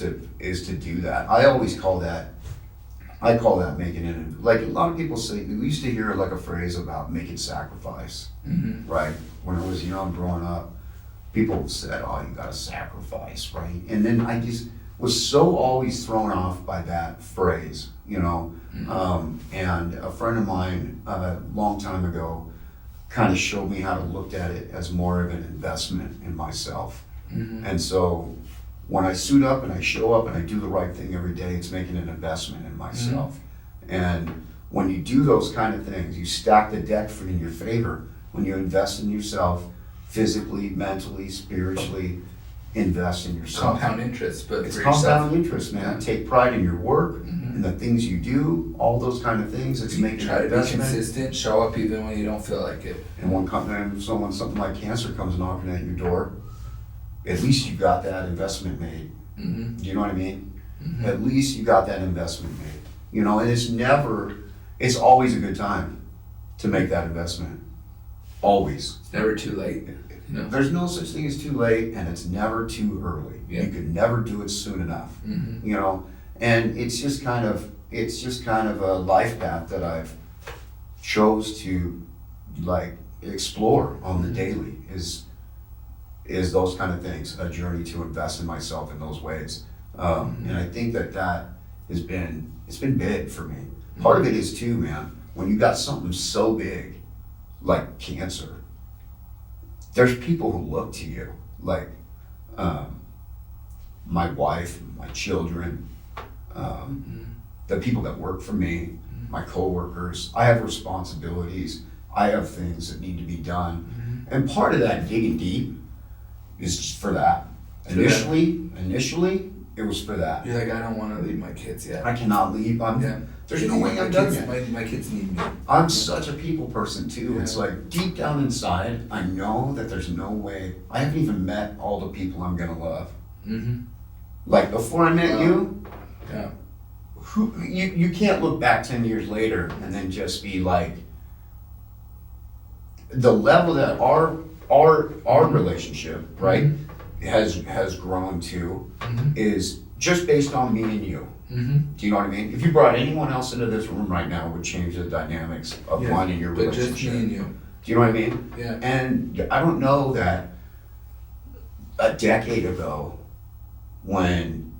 to do that. I always call that. I call that making it. Like a lot of people say, we used to hear like a phrase about making sacrifice, right? When I was young, growing up, people said, "Oh, you got to sacrifice," right? And then I just was so always thrown off by that phrase, you know. And a friend of mine, a long time ago, kind of showed me how to look at it as more of an investment in myself. And so when I suit up and I show up and I do the right thing every day, it's making an investment in myself. And when you do those kind of things, you stack the deck in your favor. When you invest in yourself, physically, mentally, spiritually, invest in yourself. Compound interest, but It's for compound yourself. interest, man. Take pride in your work and the things you do, all those kind of things. It's making Try an to be investment. consistent, show up even when you don't feel like it. And when something like cancer comes knocking at your door, at least you got that investment made. Do you know what I mean? At least you got that investment made. You know, and it's always a good time to make that investment. Always. It's never too late. You know? There's no such thing as too late, and it's never too early. Yeah. You could never do it soon enough. You know, and it's just kind of a life path that I've chose to like explore on the daily is those kind of things, a journey to invest in myself in those ways. And I think that it's been big for me. Part of it is too, man, when you got something so big like cancer, there's people who look to you, like my wife, my children, the people that work for me, my coworkers. I have responsibilities. I have things that need to be done. And part of that digging deep is just for that. Initially, it was for that. You're like, I don't want to leave my kids yet. I cannot leave. There's no way I'm done yet. My kids need me. I'm such a people person too. Yeah. It's like deep down inside, I know that there's no way. I haven't even met all the people I'm gonna love. Like before I met you, Yeah. you can't look back 10 years later and then just be like, the level that our relationship, right, has grown to is just based on me and you. Do you know what I mean? If you brought anyone else into this room right now, it would change the dynamics of mine and your But relationship. just me and you. Do you know what I mean? Yeah. And I don't know that a decade ago, when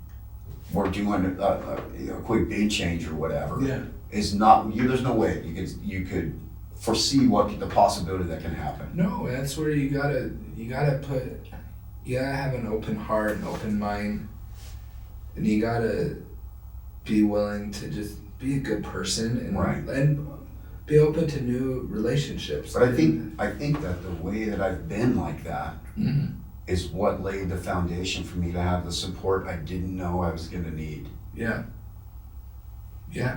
we're doing a quick bid change or whatever, Yeah. is not. There's no way you could foresee what the possibility that can happen. No, that's where you gotta have an open heart, an open mind, and you gotta be willing to just be a good person and be open to new relationships. But I think that the way that I've been like that is what laid the foundation for me to have the support I didn't know I was gonna need. Yeah.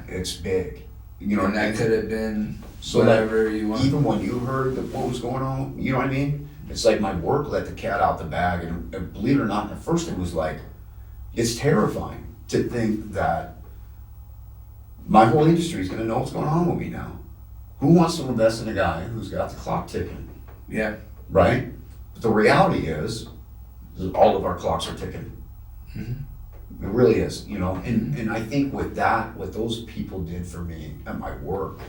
It's big. You know, and that could have been so whatever you want. Even when you heard what was going on, you know what I mean? It's like my work let the cat out the bag, and believe it or not, at first it was like, it's terrifying to think that my whole industry is going to know what's going on with me now. Who wants to invest in a guy who's got the clock ticking? Yeah. Right? But the reality is that all of our clocks are ticking. It really is, you know, and I think what those people did for me at my work,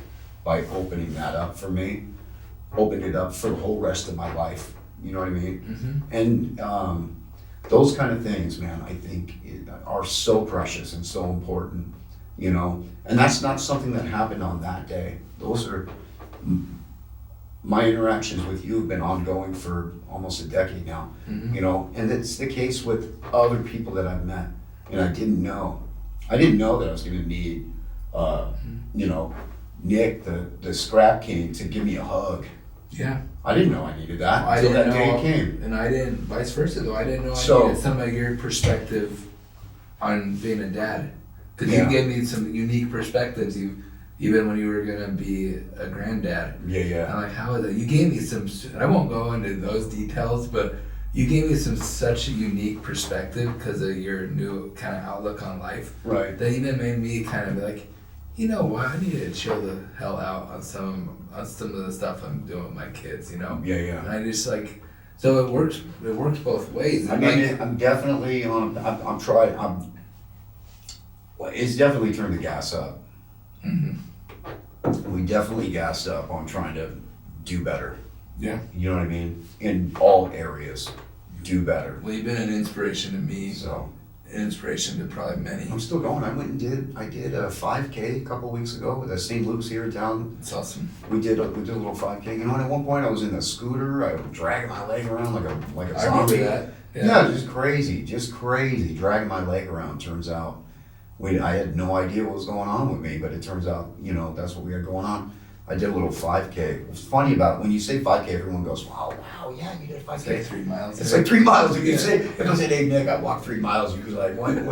by opening that up for me, opened it up for the whole rest of my life, you know what I mean? And those kind of things, man, I think are so precious and so important, you know, and that's not something that happened on that day. Those are, my interactions with you have been ongoing for almost a decade now, you know, and it's the case with other people that I've met. And I didn't know that I was gonna need, you know, Nick, the scrap king, to give me a hug. Yeah. I didn't know I needed that I until that didn't day know, came. and I didn't, vice versa though, I didn't know I So- needed some of your perspective on being a dad. Cause Yeah. you gave me some unique perspectives, even when you were gonna be a granddad. Yeah. I'm like, how is that? You gave me some, I won't go into those details, but you gave me such a unique perspective because of your new kind of outlook on life. Right. That even made me kind of be like, you know what, I need to chill the hell out on some of the stuff I'm doing with my kids, you know? Yeah. And I just like, so it works both ways. I mean, I'm definitely on. I'm trying. It's definitely turned the gas up. Mm-hmm. We definitely gassed up on trying to do better. Yeah. You know what I mean? In all areas, do better. Well, you've been an inspiration to me, So an inspiration to probably many. I'm still going. I did a 5K a couple of weeks ago with St. Luke's here in town. It's awesome. We did a little 5K. You know, and at one point I was in a scooter. I was dragging my leg around like a I remember zombie. that. Yeah, just crazy, dragging my leg around. Turns out, I had no idea what was going on with me, but it turns out, that's what we had going on. I did a little 5K. What's funny about it, when you say 5K, everyone goes, wow, yeah, you did a 5K. It's like 3 miles. It's like 3 miles. You can say, if I said, hey, Nick, I walked 3 miles, you'd be like, what is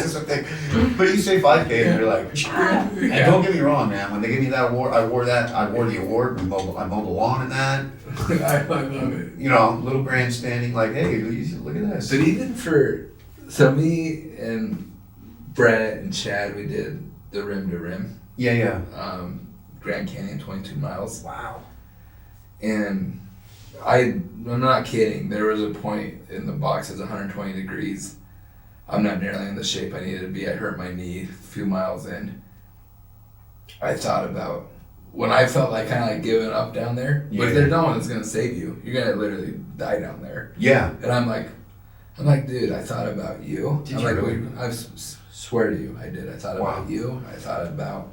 this a thing? But you say 5K, and you're like, and don't get me wrong, man, when they gave me that award, I wore the award, I mowed the lawn in that. I love it. Little grandstanding, like, hey, look at this. But even so me and Brett and Chad, we did the rim to rim. Yeah. Grand Canyon, 22 miles. Wow. And I'm not kidding. There was a point in the box, it's 120 degrees. I'm not nearly in the shape I needed to be. I hurt my knee a few miles in. I thought about when I felt like kind of like giving up down there. Yeah. But there's no one that's gonna save you. You're gonna literally die down there. Yeah. And I'm like, dude, I thought about you. Did I'm you like, really? I swear to you, I did. I thought about you. I thought about,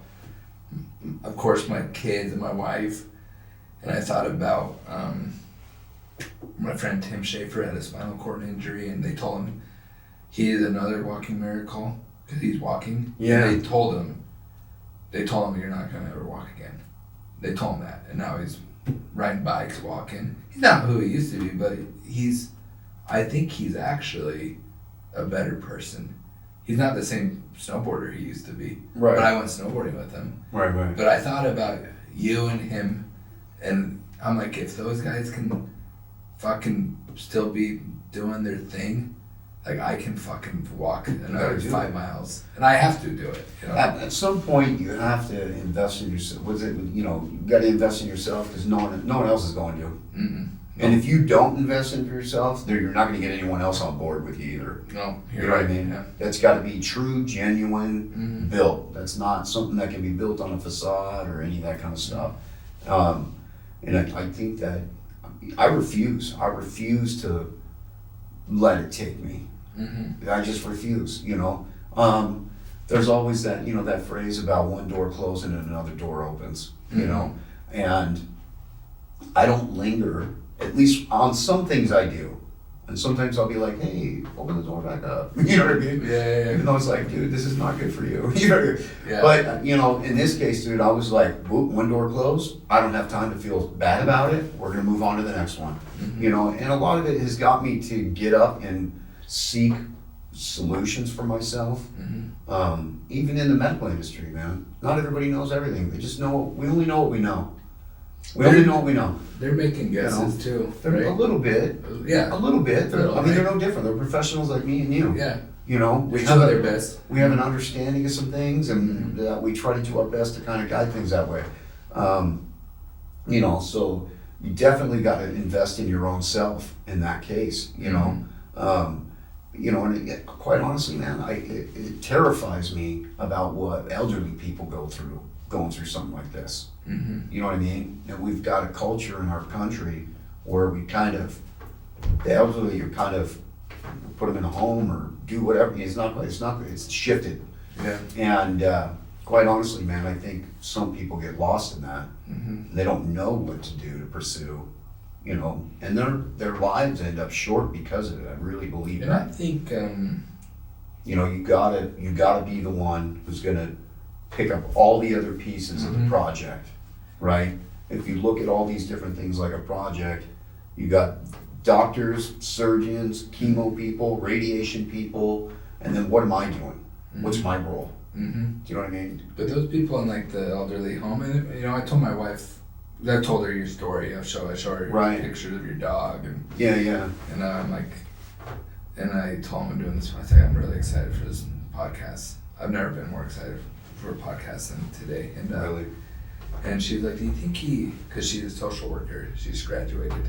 of course, my kids and my wife. And I thought about my friend Tim Schaefer had a spinal cord injury, and they told him he is another walking miracle because he's walking. Yeah. And they told him you're not gonna ever walk again. They told him that, and now he's riding bikes, walking. He's not who he used to be, but I think he's actually a better person. He's not the same snowboarder he used to be. Right. But I went snowboarding with him. Right. But I thought about you and him, and I'm like, if those guys can fucking still be doing their thing, like I can fucking walk another 5 miles. And I have to do it. At some point, you have to invest in yourself. You got to invest in yourself because no one else is going to. Mm-mm. And if you don't invest in yourself, you're not going to get anyone else on board with you either. No, You know what I mean? Yeah. That's got to be true, genuine, Mm-hmm. built. That's not something that can be built on a facade or any of that kind of stuff. And I think that I refuse to let it take me. Mm-hmm. I just refuse, There's always that, that phrase about one door closing and another door opens, and I don't linger. At least on some things I do. And sometimes I'll be like, hey, open the door back up. You know what I mean? Yeah. Even though it's like, dude, this is not good for you. You know? Yeah. But, in this case, dude, I was like, whoop, one door closed. I don't have time to feel bad about it. We're going to move on to the next one. Mm-hmm. And a lot of it has got me to get up and seek solutions for myself. Mm-hmm. Even in the medical industry, man. Not everybody knows everything. We only know what we know. We only know what we know. They're making guesses too. They're right? a little bit. Yeah. A little bit. They're Little, they're no different. They're professionals like me and you. Yeah. We They have do their best. We have an understanding of some things, and we try to do our best to kind of guide things that way. So you definitely got to invest in your own self in that case. And quite honestly, man, it terrifies me about what elderly people go through going through something like this. Mm-hmm. You know what I mean? And we've got a culture in our country where we the elderly are kind of put them in a home or do whatever. It's shifted. Yeah. And quite honestly, man, I think some people get lost in that. Mm-hmm. They don't know what to do to pursue, and their lives end up short because of it. I really believe And that. I think, You gotta be the one who's gonna pick up all the other pieces of the project, right? if you look at all these different things like a project, you got doctors, surgeons, chemo people, radiation people, and then what am I doing? What's my role? Mm-hmm. Do you know what I mean? But those people in like the elderly home, and you know, I told my wife, I told her your story. I show her Right. pictures of your dog, and Yeah. and I'm like, and I told him I'm doing this. I think I'm really excited for this podcast. I've never been more excited for a podcast than today. And Really? and she's like, do you think because she's a social worker, she's graduated,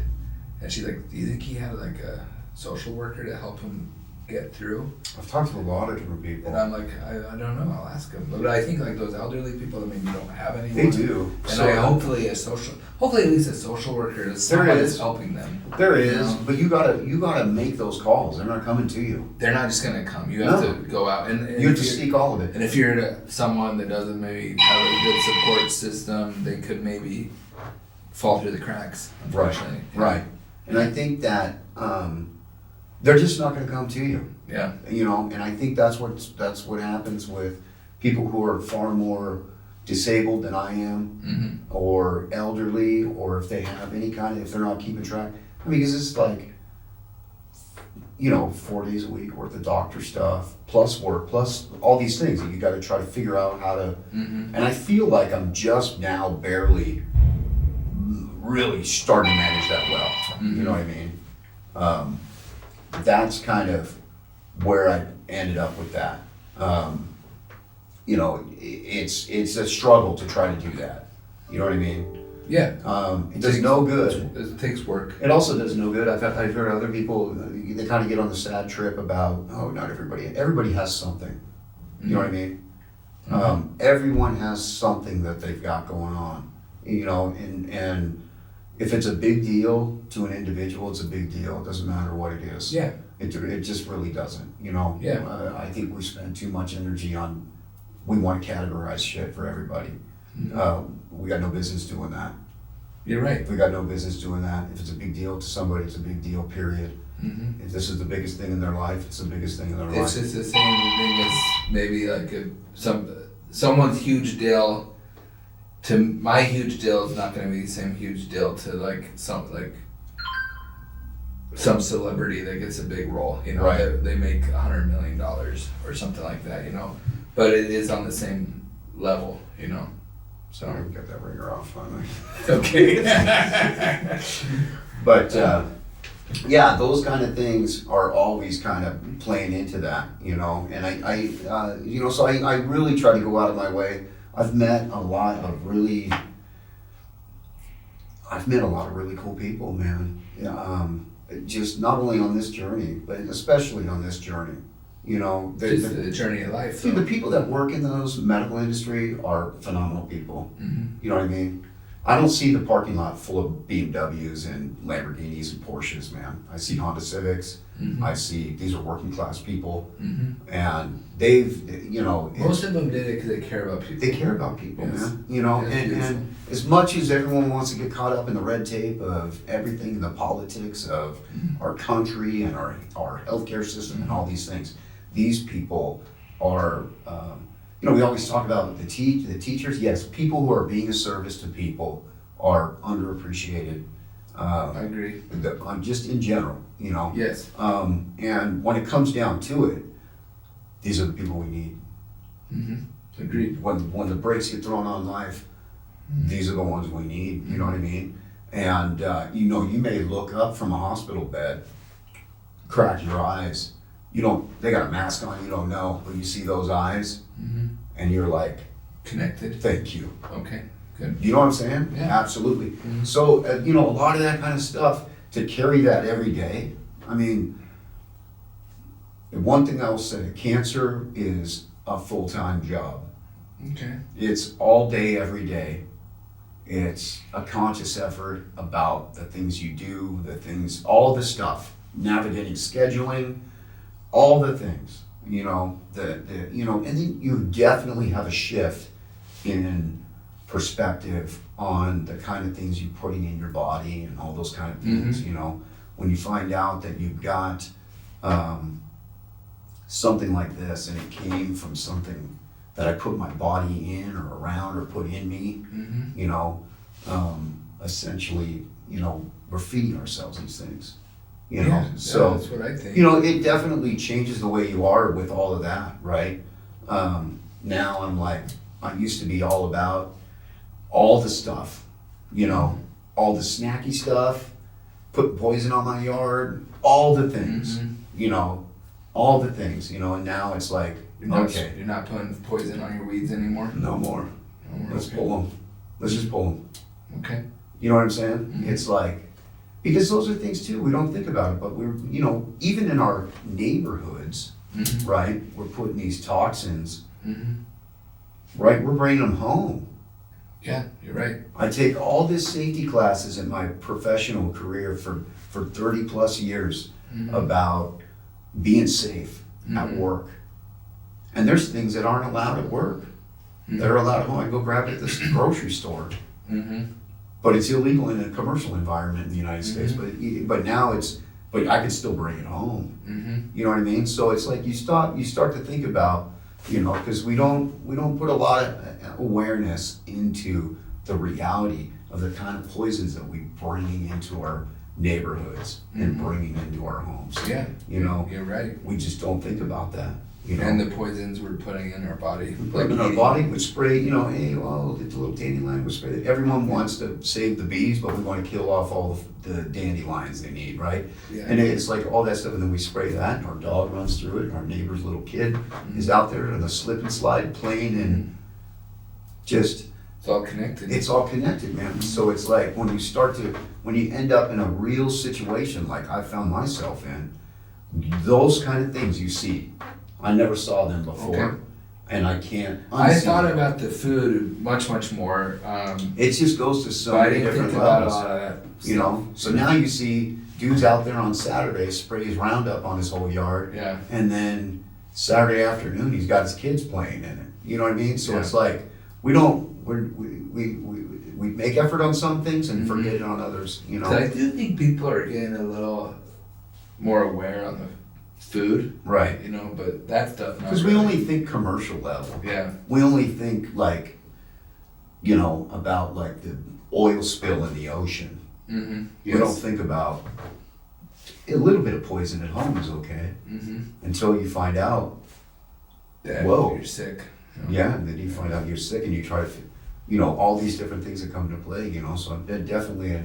and she's like, do you think he had like a social worker to help him get through? I've talked to a lot of different people. And I'm like, I don't know, I'll ask him. But I think like those elderly people that maybe don't have anyone. They do. And So, hopefully at least a social worker is someone that's helping them. There is, You know? but you gotta make those calls. They're not coming to you. They're not just gonna come. You have No. to go out and You have if to you're- seek all of it. And if you're someone that doesn't maybe have a good support system, they could maybe fall through the cracks, unfortunately. Right. And I think that they're just not gonna come to you. Yeah. You know, and I think that's what happens with people who are far more disabled than I am, Mm-hmm. or elderly, or if they have any kind of, if they're not keeping track. I mean, because it's like, 4 days a week worth of doctor stuff, plus work, plus all these things that you got to try to figure out how to. Mm-hmm. And I feel like I'm just now barely really starting to manage that well. Mm-hmm. You know what I mean? That's kind of where I ended up with that. It's a struggle to try to do that. You know what I mean? Yeah. It does no good. It takes work. It also does no good. I've heard other people, they kind of get on the sad trip about, not everybody has something. You know what I mean? Everyone has something that they've got going on, and if it's a big deal to an individual, it's a big deal. It doesn't matter what it is. Yeah. It just really doesn't, Yeah. I think we spend too much energy on, we want to categorize shit for everybody. We got no business doing that. You're right. We got no business doing that. If it's a big deal to somebody, it's a big deal, period. Mm-hmm. If this is the biggest thing in their life, it's the biggest thing in their It's life. just the same thing as maybe like someone's huge deal. To my huge deal is not going to be the same huge deal to some celebrity that gets a big role. Right. They make $100 million or something like that. But it is on the same level. So Sorry, got that ringer off finally. okay. But yeah, those kind of things are always kind of playing into that, and I really try to go out of my way. I've met a lot of really cool people, man. Just not only on this journey, but especially on this journey. Just the journey of life. See, the people that work in those medical industry are phenomenal people. Mm-hmm. You know what I mean? I don't see the parking lot full of BMWs and Lamborghinis and Porsches, man. I see Honda Civics. Mm-hmm. I see these are working class people, Mm-hmm. and they've, Most of them did it because they care about people. they care about people, Yes. man. Yes, And as much as everyone wants to get caught up in the red tape of everything, the politics of our country and our healthcare system and all these things, these people are, we always talk about the teachers. Yes, people who are being a service to people are underappreciated. I agree. Just in general, Yes. And when it comes down to it, these are the people we need. Mm-hmm. Agreed. When the brakes get thrown on life, these are the ones we need. You know what I mean? And you may look up from a hospital bed, crack your eyes. They got a mask on, you don't know, but you see those eyes, Mm-hmm. and you're like, Connected. thank you. Okay. Good. You know what I'm saying? Yeah. Absolutely. Mhm. So, a lot of that kind of stuff, to carry that every day, I mean, the one thing I will say, cancer is a full-time job. Okay. It's all day, every day. It's a conscious effort about the things you do, all the stuff, navigating scheduling, all the things, and then you definitely have a shift in perspective on the kind of things you're putting in your body and all those kind of things. When you find out that you've got something like this and it came from something that I put my body in or around or put in me, Mm-hmm. essentially, we're feeding ourselves these things, So that's what I think. it definitely changes the way you are with all of that, right? Now I used to be all about all the stuff, all the snacky stuff, putting poison on my yard, all the things, all the things, and now it's like, okay, You're not putting poison on your weeds anymore? no more. Let's okay. pull them. Let's just pull them. Okay. You know what I'm saying? It's like, because those are things too, we don't think about it, but we're, even in our neighborhoods, right, we're putting these toxins, right, we're bringing them home. Yeah, you're right. I take all this safety classes in my professional career for 30 plus years about being safe at work. And there's things that aren't allowed at work. They're allowed at home. I can go grab it at the grocery store. But it's illegal in a commercial environment in the United States. But now but I can still bring it home. You know what I mean? So it's like you start to think about, because we don't put a lot of awareness into the reality of the kind of poisons that we bring into our neighborhoods and bringing into our homes. Yeah. You're right. We just don't think about that. And the poisons we're putting in our body. Like in our body, we spray, hey, well, it's a little dandelion, we spray it. Everyone wants to save the bees, but we want to kill off all the dandelions they need, right? Yeah. And it's like all that stuff, and then we spray that, and our dog runs through it, and our neighbor's little kid is out there on a slip and slide playing, and just... It's all connected. It's all connected, man. So it's like when you end up in a real situation like I found myself in, those kind of things you see. I never saw them before, and I can't unsee I thought them. about the food much more. It just goes to so But I many didn't different think about a levels. lot of that. So now you see dudes out there on Saturday sprays Roundup on his whole yard, Yeah. and then Saturday afternoon he's got his kids playing in it. You know what I mean? So it's like we make effort on some things and forget it on others. So I do think people are getting a little more aware on the food, right? But that stuff. Because we only think commercial level. Yeah. We only think about like the oil spill in the ocean. We don't think about a little bit of poison at home is okay until you find out. Whoa, you're sick. Yeah, and then you find out you're sick, and you try to, all these different things that come into play. So I'm definitely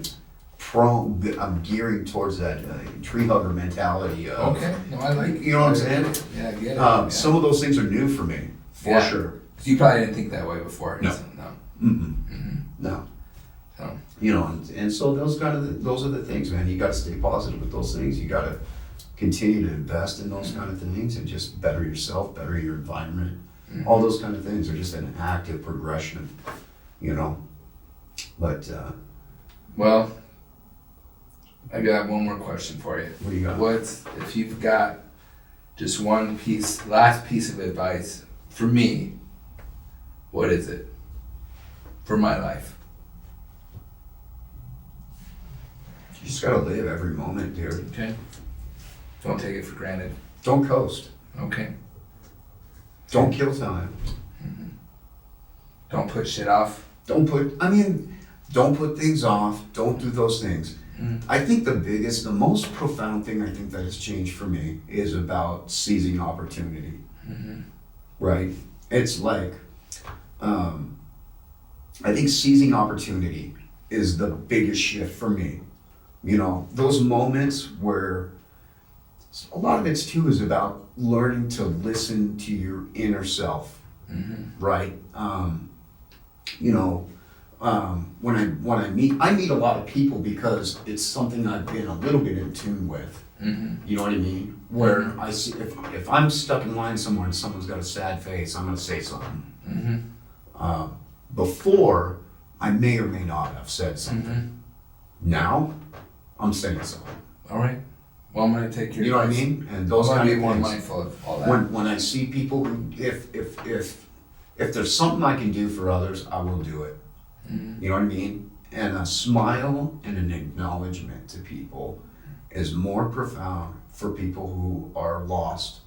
I'm gearing towards that tree hugger mentality. Okay, no, I like. You know what I'm saying? Yeah, I get it. Some of those things are new for me, for sure. So you probably didn't think that way before. No. No. No. And so those are the things, man. You got to stay positive with those things. You got to continue to invest in those kind of things and just better yourself, better your environment. All those kind of things are just an active progression, But well, I got one more question for you. What do you got? What's, if you've got just one last piece of advice for me, what is it for my life? You just gotta live every moment, dude. Okay. Don't take it for granted. Don't coast. Okay. Don't kill time. Don't put shit off. Don't put things off. Don't do those things. I think the most profound thing I think that has changed for me is about seizing opportunity. Right? It's like, I think seizing opportunity is the biggest shift for me. Those moments where a lot of it too is about learning to listen to your inner self, right? When I meet a lot of people because it's something I've been a little bit in tune with. You know what I mean? Where I see if I'm stuck in line somewhere and someone's got a sad face, I'm gonna say something. Before I may or may not have said something. Now I'm saying something. All right. Well, I'm gonna take your. You know what I mean? And those I'm kind gonna of be more things. mindful of all that. When I see people, if there's something I can do for others, I will do it. You know what I mean? And a smile and an acknowledgement to people is more profound for people who are lost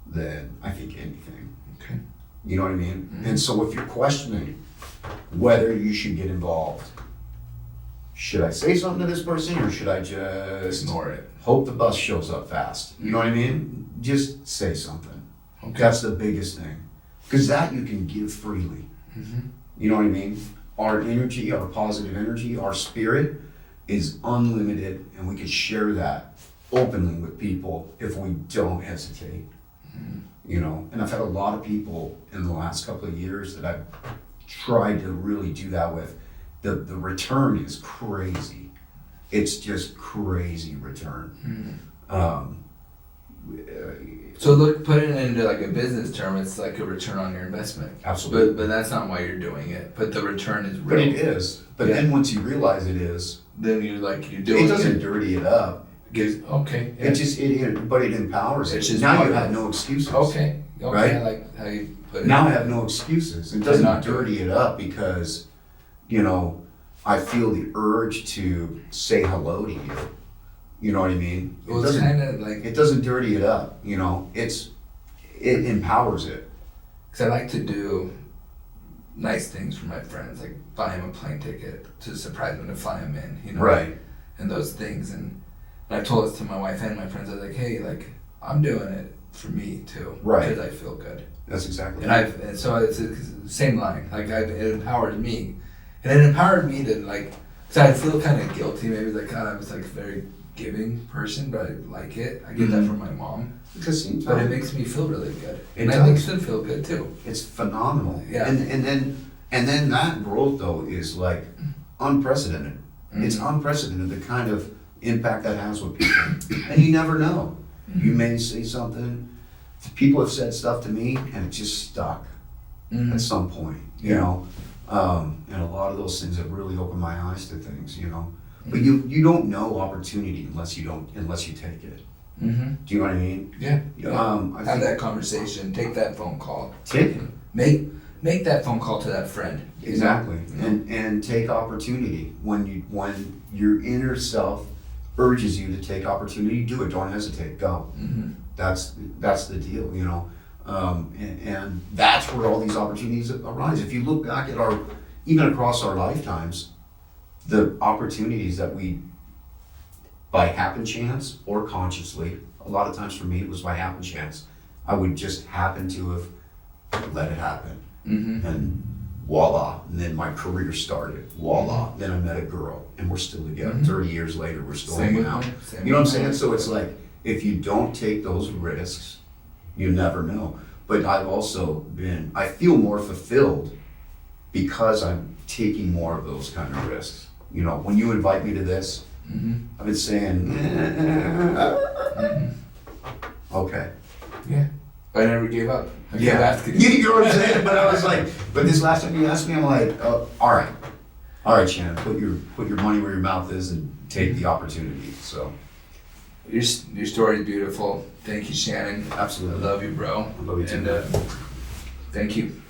than I think anything. Okay. You know what I mean? And so if you're questioning whether you should get involved, should I say something to this person or should I just Ignore it. hope the bus shows up fast? You know what I mean? Just say something. Okay. That's the biggest thing. Because that you can give freely. You know what I mean? Our energy, our positive energy, our spirit is unlimited, and we can share that openly with people if we don't hesitate. You know, and I've had a lot of people in the last couple of years that I've tried to really do that with. The return is crazy. It's just crazy return. So look, put it into like a business term, it's like a return on your investment. Absolutely. But that's not why you're doing it. But the return is But real. it is. But Yeah. then once you realize it is, Then you're doing it doesn't dirty it up. Okay. Yeah. But it empowers It's it. just Now part you of have it. no excuses. Okay. Right? I like how you put it. Now I have no excuses. It not doesn't doing dirty it up because, you know, I feel the urge to say hello to you. You know what I mean? Well, it's kind of like, It doesn't dirty it up, you know. It empowers it. because I like to do nice things for my friends, like buy them a plane ticket to surprise them to fly them in, you know? Right. And those things. And I told this to my wife and my friends. I was like, hey, like, I'm doing it for me too. Right. Because I feel good. That's exactly And right. and so it's the same line. Like, it empowered me. And it empowered me to, like, because I feel kind of guilty. Maybe, like, God, I was, like, a very giving person, but I like it. I get that from my mom. Because But it makes me feel really good. It And does. I makes them feel good too. it's phenomenal. Yeah. And then that growth though is like unprecedented. It's unprecedented the kind of impact that has with people. And you never know. You may say something. People have said stuff to me and it just stuck at some point, you know. And a lot of those things have really opened my eyes to things, you know. But you don't know opportunity unless you take it. Do you know what I mean? Yeah. I Have think- that conversation. Take that phone call. Take it. Make that phone call to that friend. you know? Exactly. And take opportunity. When your inner self urges you to take opportunity, do it. Don't hesitate. Go. That's the deal, you know. And that's where all these opportunities arise. If you look back at even across our lifetimes, the opportunities that we, by happen chance or consciously, a lot of times for me it was by happen chance. I would just happen to have let it happen. And voila, and then my career started. Voila, then I met a girl and we're still together. 30 years later, we're still Same hanging with out. me. Same You know what I'm with saying? me. So it's like, if you don't take those risks, you never know. But I feel more fulfilled because I'm taking more of those kind of risks. You know, when you invite me to this, I've been saying, okay. Yeah. But I never gave up. I kept Yeah, asking. you know what I'm saying? But I was like, but this last time you asked me, I'm like, all right, Shannon, put your money where your mouth is and take the opportunity. So Your story is beautiful. Thank you, Shannon. absolutely, I love you, bro. I love you too. And thank you.